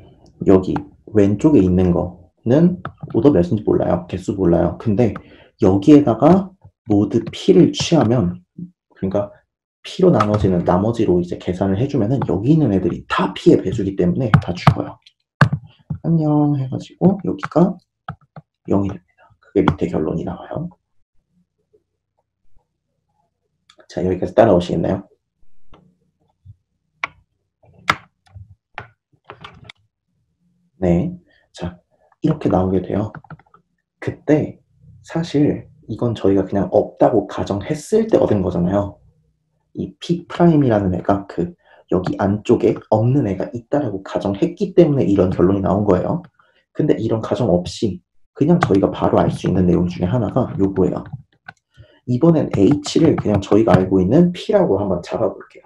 여기 왼쪽에 있는 거는 오더 몇인지 몰라요. 개수 몰라요. 근데 여기에다가 모두 P를 취하면 그러니까 P로 나머지는 나머지로 이제 계산을 해주면은 여기 있는 애들이 다 P의 배수기 때문에 다 죽어요. 안녕 해가지고 여기가 0이 됩니다. 그게 밑에 결론이 나와요. 자, 여기까지 따라오시겠나요? 네. 자, 이렇게 나오게 돼요. 그때 사실 이건 저희가 그냥 없다고 가정했을 때 얻은 거잖아요. 이 P'이라는 애가 여기 안쪽에 없는 애가 있다라고 가정했기 때문에 이런 결론이 나온 거예요. 근데 이런 가정 없이 그냥 저희가 바로 알 수 있는 내용 중에 하나가 요거예요. 이번엔 H를 그냥 저희가 알고 있는 P라고 한번 잡아볼게요.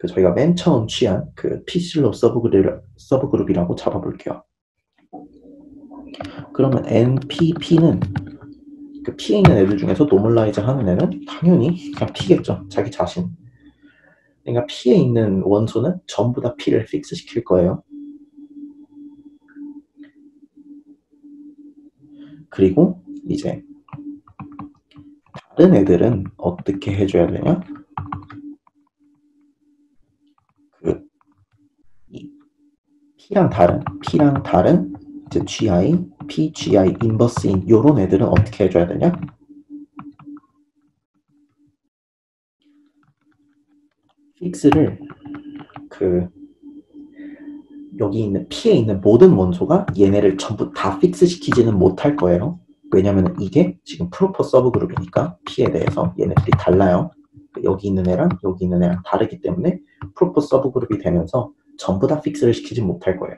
저희가 맨 처음 취한 P실로 서브그룹이라고 잡아볼게요. 그러면 NPP는 P에 있는 애들 중에서 노멀라이즈 하는 애는 당연히 그냥 P겠죠. 자기 자신. 그러니까 P에 있는 원소는 전부 다 P를 픽스 시킬 거예요. 그리고 이제 다른 애들은 어떻게 해줘야 되냐? P랑 다른 이제 GI, P, GI 인버스인 요런 애들은 어떻게 해줘야 되냐? 픽스를 여기 있는 P에 있는 모든 원소가 얘네를 전부 다 픽스 시키지는 못할 거예요. 왜냐면 이게 지금 프로퍼 서브그룹이니까 P에 대해서 얘네들이 달라요. 여기 있는 애랑 여기 있는 애랑 다르기 때문에 프로퍼 서브그룹이 되면서 전부 다 픽스를 시키지 못할 거예요.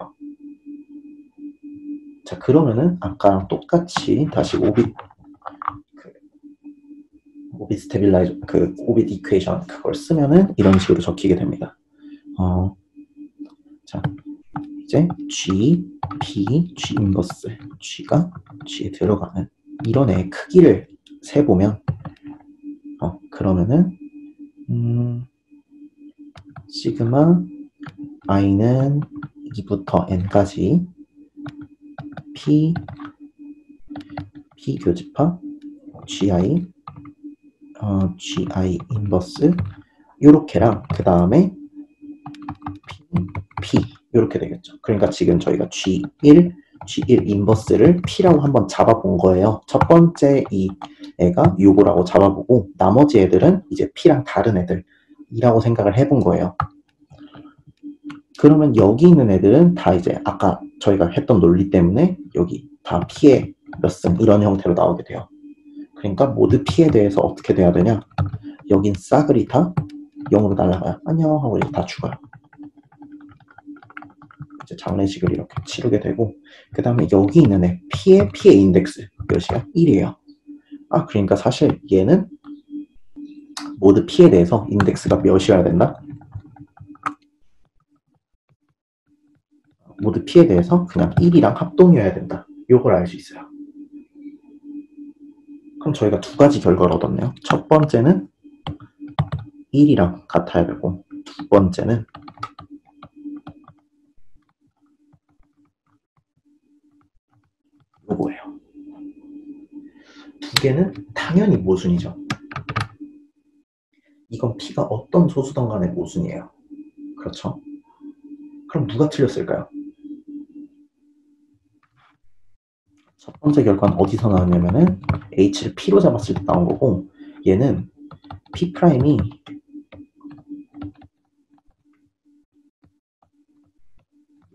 자, 그러면은 아까랑 똑같이 다시 오빗 스테빌라이저 5빗 이퀘이션 그걸 쓰면은 이런 식으로 적히게 됩니다. 자, 이제 G, P, G 인버스 G가 G에 들어가는 이런 애의 크기를 세보면 그러면은 시그마 i는 2부터 n까지 P 교집합 GI 인버스 요렇게랑 그 다음에 P 이렇게 되겠죠. 그러니까 지금 저희가 G1 인버스를 P라고 한번 잡아본 거예요. 첫 번째 이 애가 요거라고 잡아보고 나머지 애들은 이제 P랑 다른 애들이라고 생각을 해본 거예요. 그러면 여기 있는 애들은 다 이제 아까 저희가 했던 논리 때문에 여기 다 P의 몇 승 이런 형태로 나오게 돼요. 그러니까 모두 P에 대해서 어떻게 돼야 되냐? 여긴 싸그리 다 0으로 날아가요. 안녕 하고 이제 다 죽어요. 이제 장례식을 이렇게 치르게 되고 그 다음에 여기 있는 애 P의 인덱스 몇이야? 1이에요. 아 그러니까 사실 얘는 모두 P에 대해서 인덱스가 몇이어야 된다? 모두 P에 대해서 그냥 1이랑 합동이어야 된다. 요걸 알 수 있어요. 그럼 저희가 두 가지 결과를 얻었네요. 첫 번째는 1이랑 같아야 되고 두 번째는 요거예요. 두 개는 당연히 모순이죠. 이건 P가 어떤 소수든 간에 모순이에요. 그렇죠? 그럼 누가 틀렸을까요? 첫 번째 결과는 어디서 나왔냐면은 H를 P로 잡았을 때 나온 거고 얘는 P'이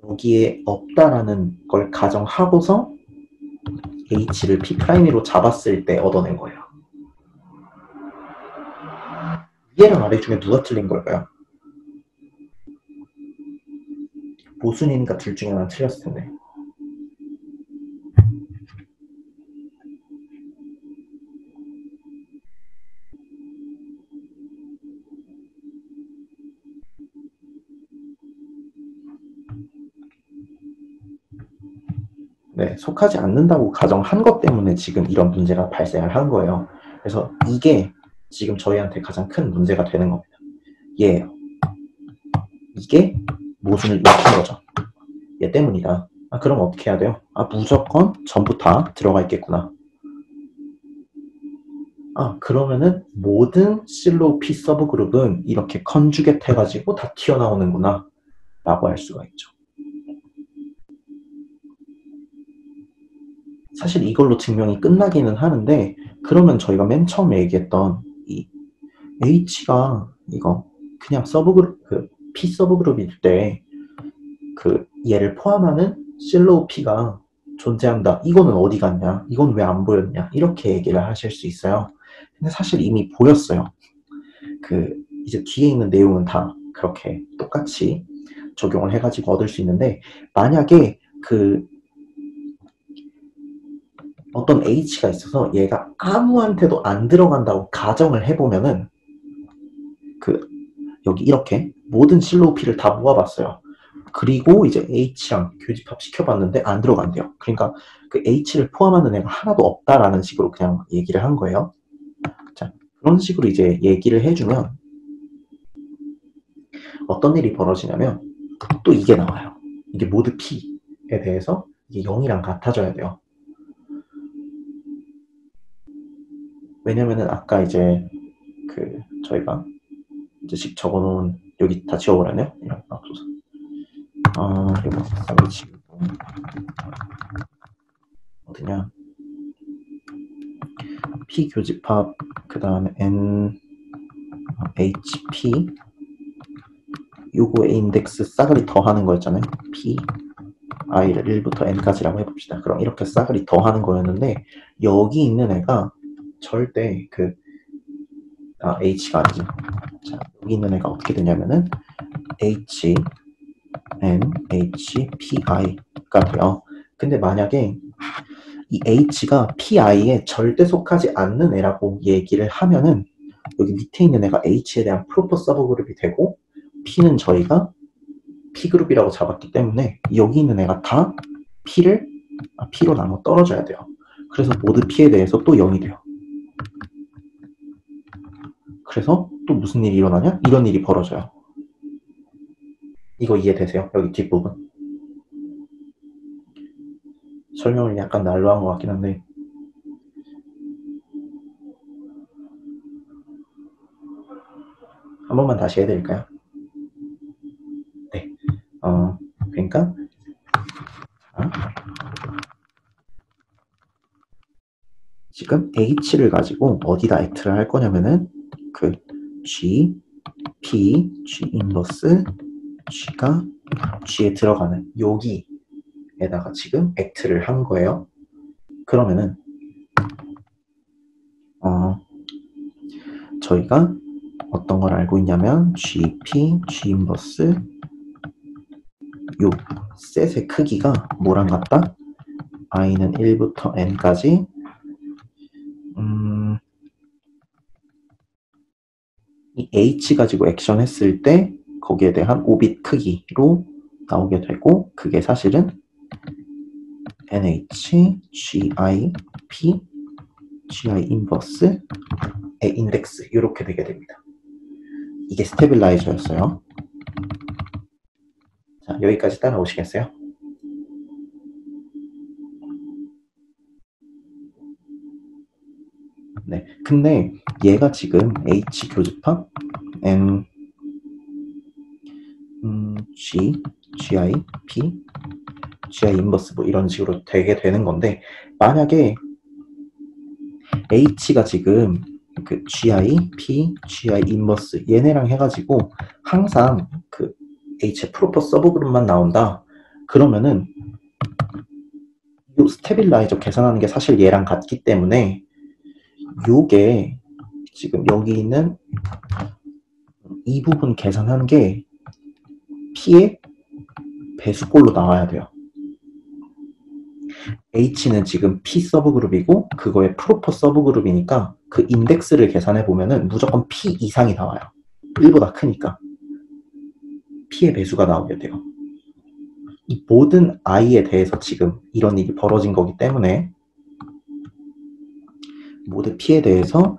여기에 없다라는 걸 가정하고서 H를 P'로 잡았을 때 얻어낸 거예요. 위에랑 아래 중에 누가 틀린 걸까요? 모순이니까 둘 중에 하나 틀렸을 텐데. 네, 속하지 않는다고 가정한 것 때문에 지금 이런 문제가 발생을 한 거예요. 그래서 이게 지금 저희한테 가장 큰 문제가 되는 겁니다. 얘예요. 이게 모순을 일으킨 거죠. 얘 때문이다. 아, 그럼 어떻게 해야 돼요? 아, 무조건 전부 다 들어가 있겠구나. 아, 그러면은 모든 실로우 P 서브 그룹은 이렇게 컨주겟 해가지고 다 튀어나오는구나 라고 할 수가 있죠. 사실 이걸로 증명이 끝나기는 하는데 그러면 저희가 맨 처음에 얘기했던 이 H가 이거 그냥 서브그룹 P 서브그룹일 때 그 얘를 포함하는 실로우 P가 존재한다. 이거는 어디 갔냐? 이건 왜 안 보였냐? 이렇게 얘기를 하실 수 있어요. 근데 사실 이미 보였어요. 그 이제 뒤에 있는 내용은 다 그렇게 똑같이 적용을 해가지고 얻을 수 있는데 만약에 그 어떤 H가 있어서 얘가 아무한테도 안 들어간다고 가정을 해보면은 그 여기 이렇게 모든 실로우 P를 다 모아봤어요. 그리고 이제 H랑 교집합 시켜봤는데 안 들어간대요. 그러니까 그 H를 포함하는 애가 하나도 없다라는 식으로 그냥 얘기를 한 거예요. 자, 그런 식으로 이제 얘기를 해주면 어떤 일이 벌어지냐면 또 이게 나와요. 이게 모두 P에 대해서 이게 0이랑 같아져야 돼요. 왜냐면은 아까 이제 그 저희가 이제 적어놓은 여기 다 지워버렸네요. 이런 앞서서 이거 싹을 지우고 어디냐 P 교집합 그 다음에 N HP 요거의 인덱스 싸그리 더하는 거였잖아요. P i를 1부터 n까지라고 해봅시다. 그럼 이렇게 싸그리 더하는 거였는데 여기 있는 애가 절대 h가 아니지. 자, 여기 있는 애가 어떻게 되냐면은 h n h p i가 돼요. 근데 만약에 이 h가 pi에 절대 속하지 않는 애라고 얘기를 하면은 여기 밑에 있는 애가 h에 대한 프로퍼 서브그룹이 되고 p는 저희가 P그룹이라고 잡았기 때문에 여기 있는 애가 다 P로 나눠 떨어져야 돼요. 그래서 모두 P에 대해서 또 0이 돼요. 그래서 또 무슨 일이 일어나냐? 이런 일이 벌어져요. 이거 이해되세요? 여기 뒷부분. 설명을 약간 날로 한 것 같긴 한데 한 번만 다시 해드릴까요? 네. 그러니까 지금 H를 가지고 어디다 액트를 할 거냐면은 그 G, P, G 인버스, G가 G에 들어가는 여기에다가 지금 액트를 한 거예요. 그러면은 저희가 어떤 걸 알고 있냐면 G, P, G 인버스 요 셋의 크기가 뭐랑 같다? i는 1부터 n까지 이 h 가지고 액션 했을 때 거기에 대한 오빗 크기로 나오게 되고 그게 사실은 nh, gi, p, gi 인버스의 인덱스 이렇게 되게 됩니다. 이게 스테빌라이저였어요. 자, 여기까지 따라오시겠어요? 네, 근데 얘가 지금 h 교집합 n g, gi, p, gi 인버스 뭐 이런 식으로 되게 되는 건데 만약에 h가 지금 그 gi, p, gi 인버스 얘네랑 해가지고 항상 그 h의 프로퍼 서브그룹만 나온다. 그러면은 이 스테빌라이저 계산하는 게 사실 얘랑 같기 때문에 요게 지금 여기 있는 이 부분 계산하는 게 p의 배수꼴로 나와야 돼요. h는 지금 p 서브그룹이고 그거의 프로퍼 서브그룹이니까 그 인덱스를 계산해 보면은 무조건 p 이상이 나와요. 1보다 크니까 p의 배수가 나오게 돼요. 이 모든 i에 대해서 지금 이런 일이 벌어진 거기 때문에 모든 p에 대해서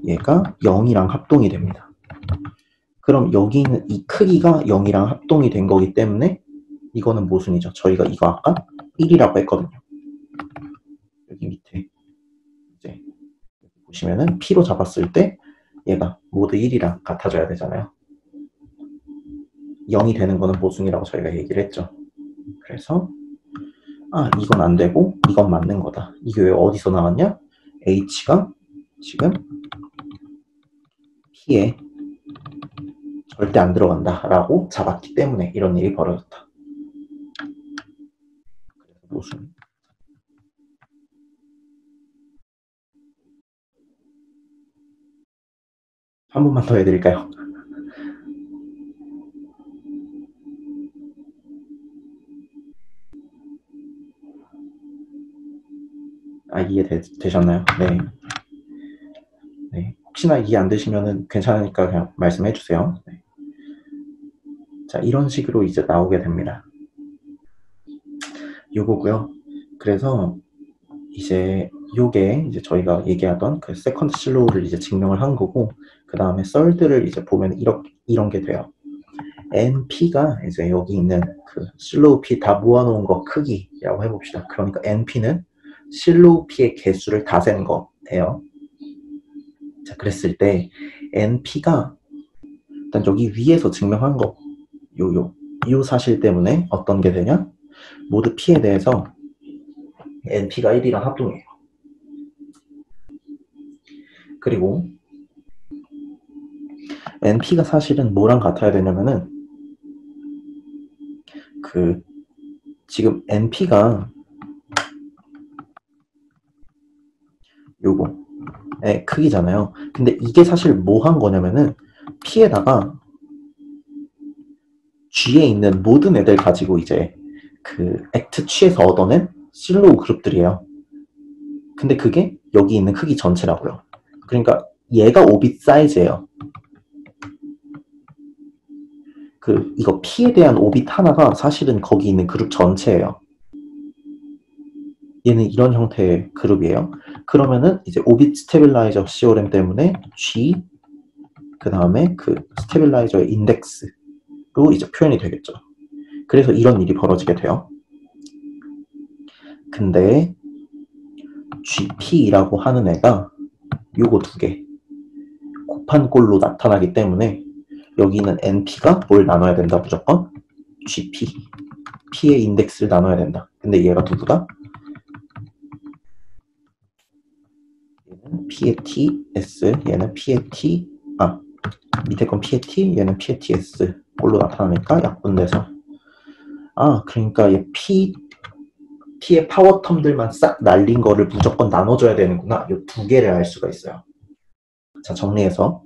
얘가 0이랑 합동이 됩니다. 그럼 여기 있는 이 크기가 0이랑 합동이 된 거기 때문에 이거는 모순이죠. 저희가 이거 아까 1이라고 했거든요. 여기 밑에 이제 보시면은 p로 잡았을 때 얘가 모두 1이랑 같아져야 되잖아요. 0이 되는 거는 모순이라고 저희가 얘기를 했죠. 그래서 이건 안 되고 이건 맞는 거다. 이게 왜 어디서 나왔냐? h가 지금 p에 절대 안 들어간다 라고 잡았기 때문에 이런 일이 벌어졌다. 그래서 모순. 한 번만 더 해드릴까요? 이해되셨나요? 네. 네. 혹시나 이해 안 되시면 괜찮으니까 그냥 말씀해 주세요. 네. 자, 이런 식으로 이제 나오게 됩니다. 요거고요. 그래서 이제 요게 이제 저희가 얘기하던 그 세컨드 슬로우를 이제 증명을 한 거고 그 다음에 썰드를 이제 보면 이런 게 돼요. NP가 이제 여기 있는 그 슬로우 P 다 모아놓은 거 크기라고 해봅시다. 그러니까 NP는 슬로우 P의 개수를 다 세는 거예요. 자, 그랬을 때 NP가 일단 여기 위에서 증명한 거 요 사실 때문에 어떤 게 되냐? 모두 P에 대해서 NP가 1이랑 합동이에요. 그리고 NP가 사실은 뭐랑 같아야 되냐면은 그 지금 NP가 요거의 크기잖아요. 근데 이게 사실 뭐 한 거냐면은 P에다가 G에 있는 모든 애들 가지고 이제 그 액트 취해서 얻어낸 슬로우 그룹들이에요. 근데 그게 여기 있는 크기 전체라고요. 그러니까 얘가 오빗 사이즈예요. 이거 P에 대한 오빗 하나가 사실은 거기 있는 그룹 전체예요. 얘는 이런 형태의 그룹이에요. 그러면은 이제 오빗 스테빌라이저 시오렘 때문에 G 그 다음에 그 스테빌라이저의 인덱스로 이제 표현이 되겠죠. 그래서 이런 일이 벌어지게 돼요. 근데 GP라고 하는 애가 요거 두 개 곱한 꼴로 나타나기 때문에 여기는 np가 뭘 나눠야 된다 무조건? gp. p의 인덱스를 나눠야 된다. 근데 얘가 누구다? 얘는 p의 ts, 얘는 p의 t, 밑에 건 p의 t, 얘는 p의 ts 꼴로 나타나니까 약분돼서 그러니까 얘 p의 파워 텀들만 싹 날린 거를 무조건 나눠줘야 되는구나. 이 두 개를 알 수가 있어요. 자, 정리해서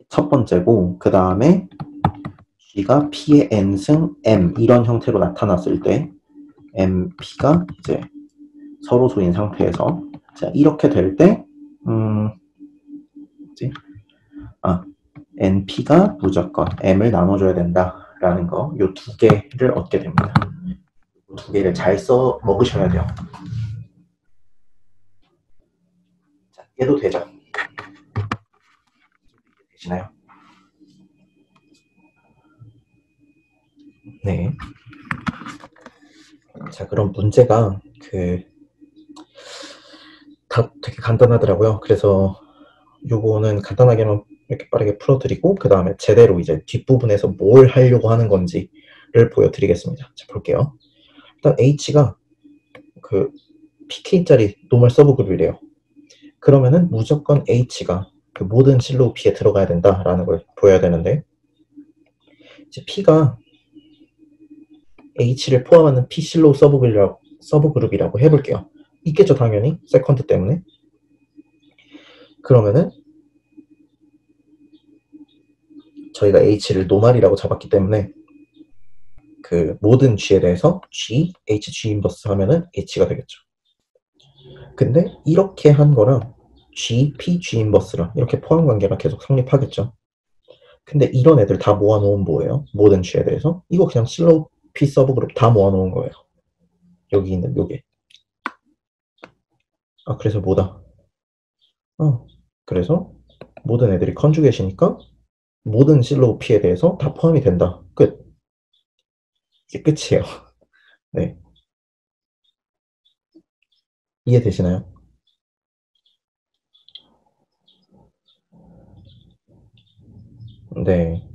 첫 번째고, 그 다음에 G가 P의 N승 M 이런 형태로 나타났을 때 MP가 이제 서로 소인 상태에서 자, 이렇게 될 때 NP가 무조건 M을 나눠줘야 된다라는 거, 이 두 개를 얻게 됩니다. 두 개를 잘 써 먹으셔야 돼요. 자, 얘도 되죠? 되시나요? 네. 자, 그럼 문제가 다 되게 간단하더라고요. 그래서 요거는 간단하게만 이렇게 빠르게 풀어드리고 그 다음에 제대로 이제 뒷부분에서 뭘 하려고 하는 건지를 보여드리겠습니다. 자, 볼게요. 일단 H가 그 PK짜리 노멀 서브 그룹이래요. 그러면은 무조건 H가 그 모든 실로우 P에 들어가야 된다라는 걸 보여야 되는데, 이제 P가 H를 포함하는 P 실로우 서브 그룹이라고 해볼게요. 있겠죠, 당연히. 세컨드 때문에. 그러면은 저희가 H를 노멀이라고 잡았기 때문에 그 모든 G에 대해서 G, H, G 인버스 하면은 H가 되겠죠. 근데 이렇게 한 거랑 G, P, G 인버스랑 이렇게 포함 관계가 계속 성립하겠죠. 근데 이런 애들 다 모아놓은 뭐예요? 모든 G에 대해서? 이거 그냥 실로우 P 서브 그룹 다 모아놓은 거예요. 여기 있는 요게. 그래서 뭐다? 그래서 모든 애들이 컨주게이시니까 모든 실로우 P에 대해서 다 포함이 된다. 끝. 이게 끝이에요. 네. 이해되시나요? 네.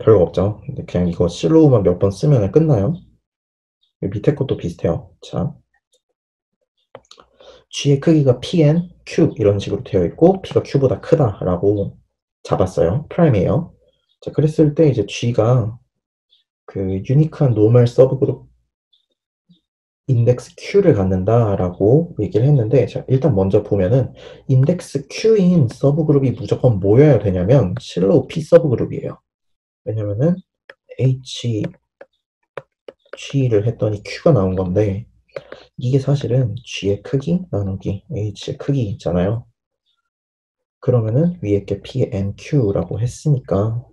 별거 없죠. 근데 그냥 이거 실로우만 몇 번 쓰면 끝나요. 밑에 것도 비슷해요. 자, G의 크기가 Pn, Q 이런 식으로 되어 있고 P가 Q보다 크다라고 잡았어요. 프라임이에요. 자, 그랬을 때 이제 G가 그 유니크한 노멀 서브그룹 인덱스 Q를 갖는다라고 얘기를 했는데, 자, 일단 먼저 보면은 인덱스 Q인 서브그룹이 무조건 뭐여야 되냐면 실로우 P 서브그룹이에요. 왜냐면은 H, G를 했더니 Q가 나온 건데 이게 사실은 G의 크기 나누기 H의 크기 있잖아요. 그러면은 위에 게 PNQ라고 했으니까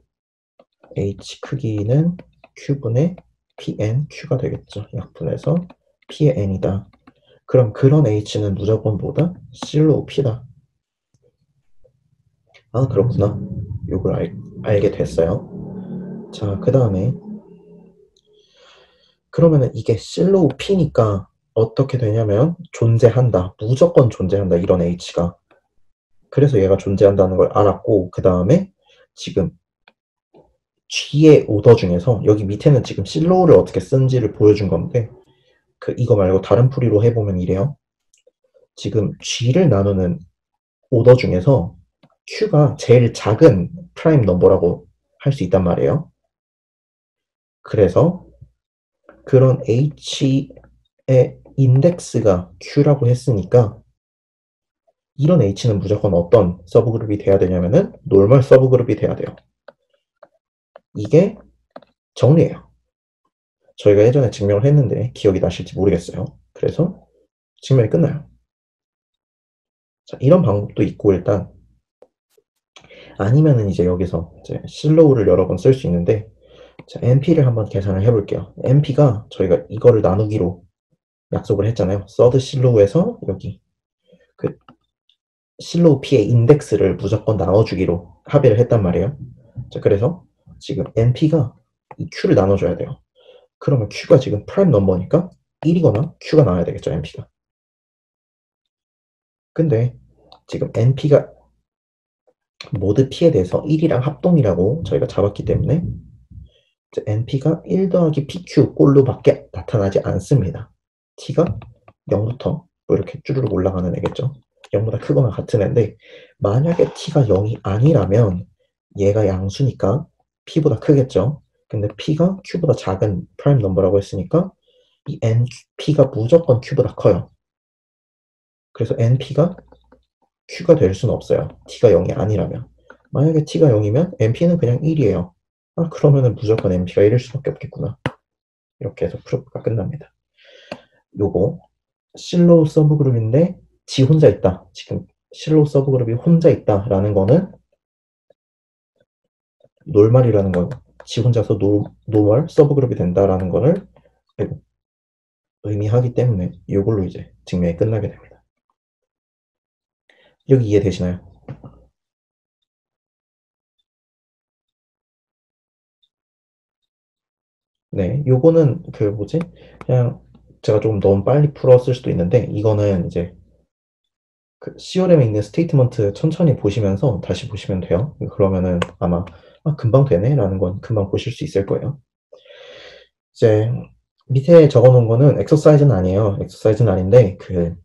H 크기는 Q분의 PNQ가 되겠죠. 약분해서 PN이다. 그럼 그런 H는 무조건 뭐다? 실로우 P다. 그렇구나. 요걸 알게 됐어요. 자, 그 다음에 그러면은 이게 실로우 P니까 어떻게 되냐면 존재한다. 무조건 존재한다. 이런 H가. 그래서 얘가 존재한다는 걸 알았고, 그 다음에 지금 G의 오더 중에서 여기 밑에는 지금 실로우를 어떻게 쓴지를 보여준 건데, 이거 말고 다른 풀이로 해보면 이래요. 지금 G를 나누는 오더 중에서 Q가 제일 작은 프라임 넘버라고 할 수 있단 말이에요. 그래서 그런 H의 인덱스가 Q라고 했으니까 이런 H는 무조건 어떤 서브그룹이 돼야 되냐면은 노멀 서브그룹이 돼야 돼요. 이게 정리예요. 저희가 예전에 증명을 했는데 기억이 나실지 모르겠어요. 그래서 증명이 끝나요. 자, 이런 방법도 있고, 일단 아니면은 이제 여기서 이제 실로우를 여러 번 쓸 수 있는데, 자, NP를 한번 계산을 해볼게요. NP가 저희가 이거를 나누기로 약속을 했잖아요. 서드 실로우에서 여기 그 실로우 P의 인덱스를 무조건 나눠주기로 합의를 했단 말이에요. 자, 그래서 지금 NP가 이 Q를 나눠줘야 돼요. 그러면 Q가 지금 프라임 넘버니까 1이거나 Q가 나와야 되겠죠, NP가. 근데 지금 np가 모드 p에 대해서 1이랑 합동이라고 저희가 잡았기 때문에 np가 1 더하기 pq 꼴로밖에 나타나지 않습니다. t가 0부터 뭐 이렇게 쭈르륵 올라가는 애겠죠. 0보다 크거나 같은 애인데 만약에 t가 0이 아니라면 얘가 양수니까 p보다 크겠죠. 근데 p가 q보다 작은 프라임 넘버라고 했으니까 이 np가 무조건 q보다 커요. 그래서 np가 q가 될 수는 없어요. t가 0이 아니라면. 만약에 t가 0이면 np는 그냥 1이에요. 아, 그러면은 무조건 np가 1일 수밖에 없겠구나. 이렇게 해서 프로프가 끝납니다. 요거 실로우 서브그룹인데 지 혼자 있다. 지금 실로우 서브그룹이 혼자 있다라는 거는 놀말이라는 건 지 혼자서 노멀 서브그룹이 된다라는 거를 의미하기 때문에 이걸로 이제 증명이 끝나게 됩니다. 여기 이해되시나요? 네, 요거는 그 뭐지? 그냥 제가 조금 너무 빨리 풀었을 수도 있는데 이거는 이제 그 CRM에 있는 스테이트먼트 천천히 보시면서 다시 보시면 돼요. 그러면은 아마 금방 되네 라는 건 금방 보실 수 있을 거예요. 이제 밑에 적어놓은 거는 엑서사이즈는 아니에요. 엑서사이즈는 아닌데 그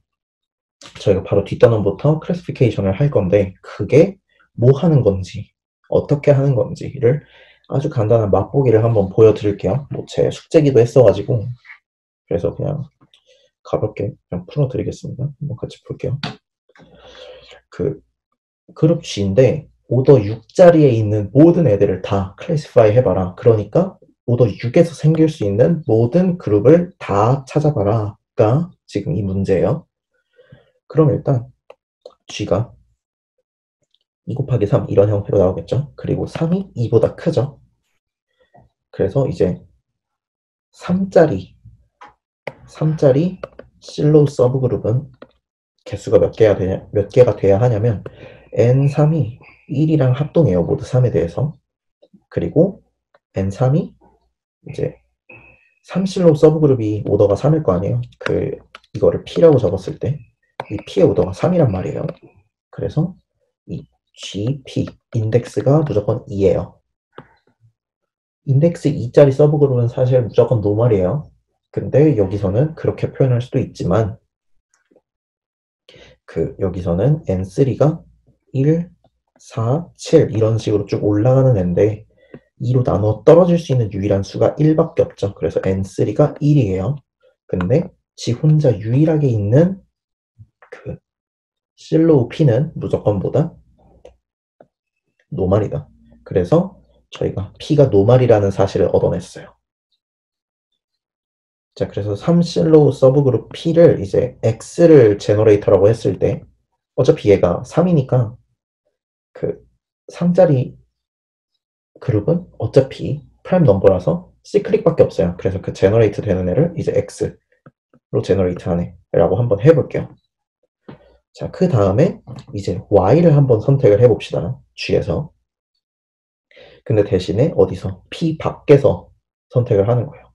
저희가 바로 뒷단원부터 클래시피케이션을 할 건데 그게 뭐 하는 건지 어떻게 하는 건지를 아주 간단한 맛보기를 한번 보여드릴게요. 뭐 제 숙제기도 했어가지고 그래서 그냥 가볍게 그냥 풀어드리겠습니다. 한번 같이 볼게요. 그 그룹 G인데 오더 6자리에 있는 모든 애들을 다 클래시파이 해봐라. 그러니까 오더 6에서 생길 수 있는 모든 그룹을 다 찾아봐라가 지금 이 문제예요. 그럼 일단 G가 2 곱하기 3 이런 형태로 나오겠죠. 그리고 3이 2보다 크죠. 그래서 이제 3짜리 실로우 서브그룹은 개수가 몇 개가 돼야 하냐면 n3이 1이랑 합동해요. 모두 3에 대해서. 그리고 n3이 이제 3실로 서브그룹이 오더가 3일 거 아니에요. 이거를 P라고 적었을 때 이 P의 오더가 3이란 말이에요. 그래서 이 GP 인덱스가 무조건 2예요. 인덱스 2짜리 서브그룹은 사실 무조건 노멀이에요. 근데 여기서는 그렇게 표현할 수도 있지만 여기서는 N3가 1, 4, 7 이런 식으로 쭉 올라가는 애인데 2로 나눠 떨어질 수 있는 유일한 수가 1밖에 없죠. 그래서 N3가 1이에요. 근데 지 혼자 유일하게 있는 실로우 P는 무조건보다 노말이다. 그래서 저희가 P가 노말이라는 사실을 얻어냈어요. 자, 그래서 3실로우 서브그룹 P를 이제 X를 제너레이터라고 했을 때 어차피 얘가 3이니까 3짜리 그룹은 어차피 프라임 넘버라서 시클릭밖에 없어요. 그래서 제너레이트 되는 애를 이제 X로 제너레이트 하네 라고 한번 해볼게요. 자, 그 다음에 이제 Y를 한번 선택을 해봅시다. G에서. 근데 대신에 어디서? P 밖에서 선택을 하는 거예요.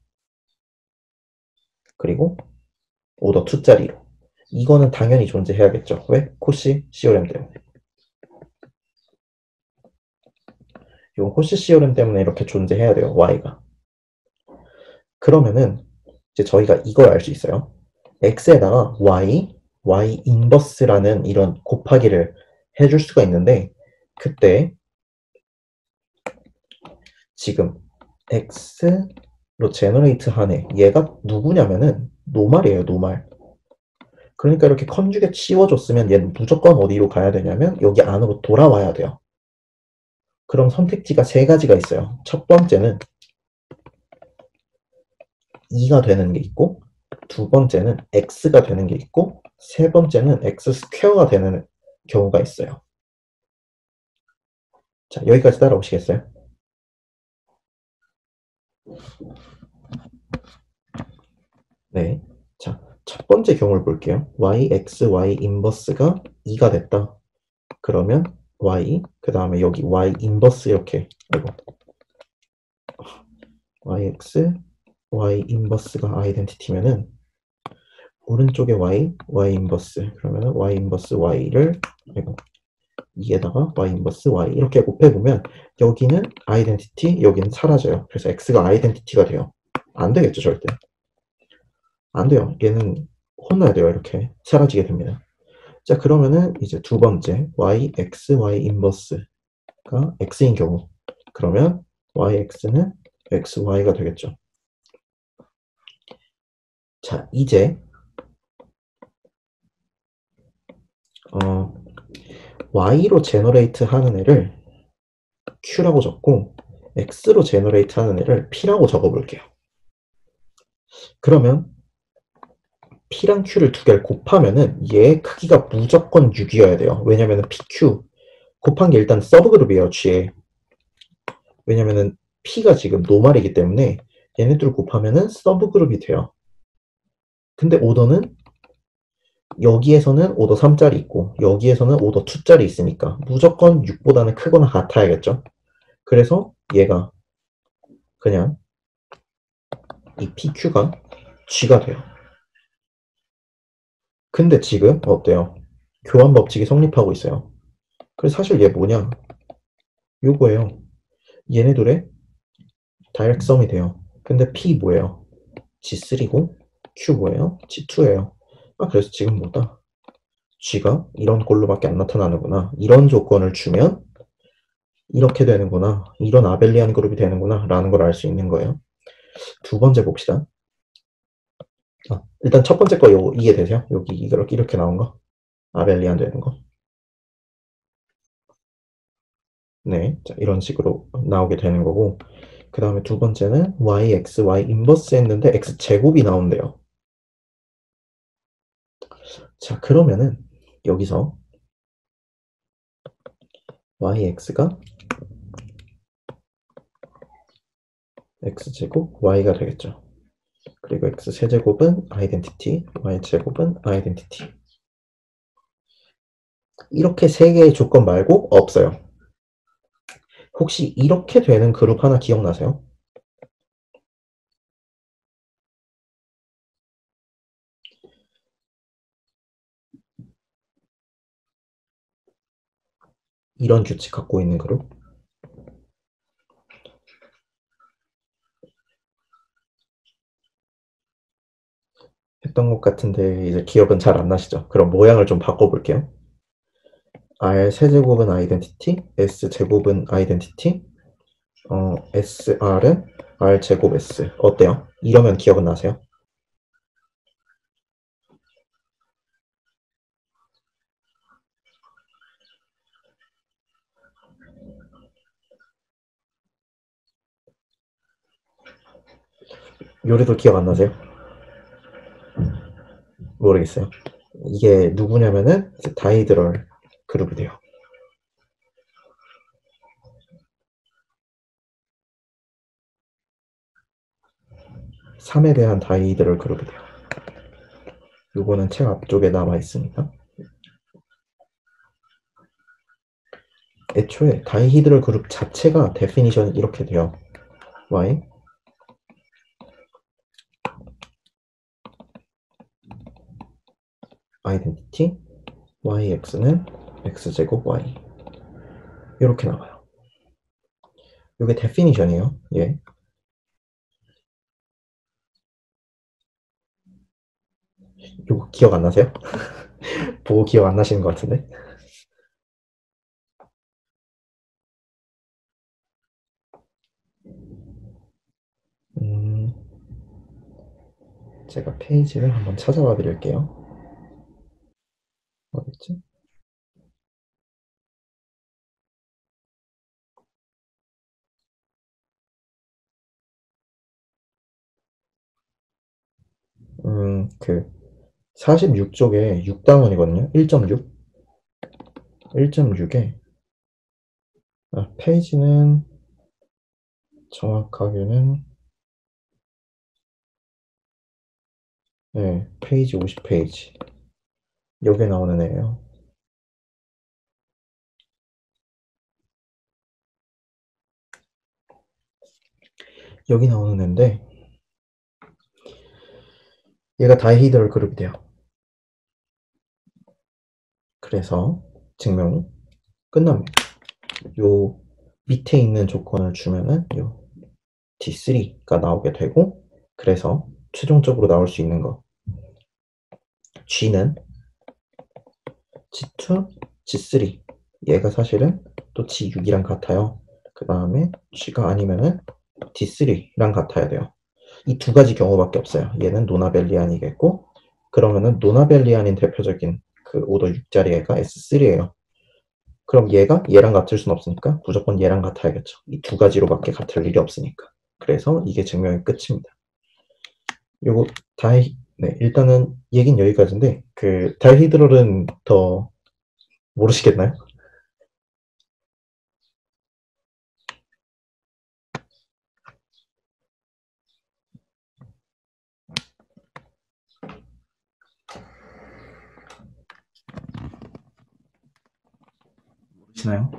그리고 오더 2짜리로. 이거는 당연히 존재해야겠죠. 왜? 코시 COM 때문에. 이건 코시 COM 때문에 이렇게 존재해야 돼요. Y가. 그러면은 이제 저희가 이걸 알 수 있어요. X에다가 Y 인버스라는 이런 곱하기를 해줄 수가 있는데 그때 지금 X로 제너레이트 하네. 얘가 누구냐면은 노말이에요. 노말. 그러니까 이렇게 컨주겟 씌워줬으면 얘는 무조건 어디로 가야 되냐면 여기 안으로 돌아와야 돼요. 그럼 선택지가 세 가지가 있어요. 첫 번째는 2가 되는 게 있고 두 번째는 x가 되는 게 있고 세 번째는 x 스퀘어가 되는 경우가 있어요. 자, 여기까지 따라오시겠어요? 네. 자, 첫 번째 경우를 볼게요. y 인버스가 2가 됐다. 그러면 y, 그 다음에 여기 y 인버스 이렇게, 아이고. y 인버스가 아이덴티티면은 오른쪽에 y 인버스. 그러면 y 인버스 y를 이거 2에다가 y 인버스 y 이렇게 곱해보면 여기는 아이덴티티, 여기는 사라져요. 그래서 x가 아이덴티티가 돼요. 안 되겠죠, 절대. 안 돼요. 얘는 혼나야 돼요. 이렇게 사라지게 됩니다. 자, 그러면은 이제 두 번째 y, x, y 인버스가 x인 경우 그러면 yx는 xy가 되겠죠. 자, 이제 y로 제너레이트 하는 애를 q라고 적고 x로 제너레이트 하는 애를 p라고 적어볼게요. 그러면 p랑 q를 두 개를 곱하면은 얘 크기가 무조건 6이어야 돼요. 왜냐면은 pq 곱한 게 일단 서브그룹이에요, g에. 왜냐면은 p가 지금 노말이기 때문에 얘네들 곱하면은 서브그룹이 돼요. 근데 오더는 여기에서는 오더 3짜리 있고 여기에서는 오더 2짜리 있으니까 무조건 6보다는 크거나 같아야겠죠. 그래서 얘가 그냥 이 PQ가 G가 돼요. 근데 지금 어때요? 교환 법칙이 성립하고 있어요. 그래서 사실 얘 뭐냐? 요거예요. 얘네들의 다이렉트 썸이 돼요. 근데 P 뭐예요? G3고 Q 뭐예요? G2예요. 아, 그래서 지금 뭐다? G가 이런 꼴로밖에 안 나타나는구나. 이런 조건을 주면 이렇게 되는구나. 이런 아벨리안 그룹이 되는구나. 라는 걸 알 수 있는 거예요. 두 번째 봅시다. 일단 첫 번째 거 요거 이해되세요? 여기 이렇게 나온 거. 아벨리안 되는 거. 네. 자, 이런 식으로 나오게 되는 거고. 그 다음에 두 번째는 y, x, y 인버스 했는데 x 제곱이 나온대요. 자, 그러면은 여기서 y, x가 x 제곱 y가 되겠죠. 그리고 x 세제곱은 아이덴티티, y 제곱은 아이덴티티. 이렇게 세 개의 조건 말고 없어요. 혹시 이렇게 되는 그룹 하나 기억나세요? 이런 규칙 갖고 있는 그룹? 했던 것 같은데 이제 기억은 잘 안 나시죠? 그럼 모양을 좀 바꿔볼게요. R 세제곱은 아이덴티티, S 제곱은 아이덴티티, SR은 R 제곱 S. 어때요? 이러면 기억은 나세요? 요래도 기억 안 나세요? 모르겠어요. 이게 누구냐면은 이제 다이드럴 그룹이 돼요. 3에 대한 다이드럴 그룹이 돼요. 요거는 책 앞쪽에 남아 있습니다. 애초에 다이히드럴 그룹 자체가 데피니션이 이렇게 돼요. Y 아이덴티티 yx는 x제곱 y 이렇게 나와요. 이게 데피니션이에요. 예. 이거 기억 안 나세요? 보고 기억 안 나시는 것 같은데. 음, 제가 페이지를 한번 찾아봐 드릴게요. 어딨지? 그 46쪽에 6단원이거든요. 1.6. 1.6에 페이지는 정확하게는 네, 페이지 50페이지. 여기에 나오는 애예요. 여기 나오는 애인데 얘가 다이히드럴 그룹이 돼요. 그래서 증명이 끝납니다. 요 밑에 있는 조건을 주면은 요 D3가 나오게 되고, 그래서 최종적으로 나올 수 있는 거 G는 G2, G3, 얘가 사실은 또 G6이랑 같아요. 그 다음에 G가 아니면은 D3랑 같아야 돼요. 이 두 가지 경우밖에 없어요. 얘는 노나벨리안이겠고, 그러면은 노나벨리안인 대표적인 그 오더 6자리 애가 S3예요. 그럼 얘가 얘랑 같을 순 없으니까 무조건 얘랑 같아야겠죠. 이 두 가지로밖에 같을 일이 없으니까. 그래서 이게 증명의 끝입니다. 요거 네, 일단은 얘긴 여기까지인데 그 다이히드롤은 더 모르시겠나요? 모르시나요?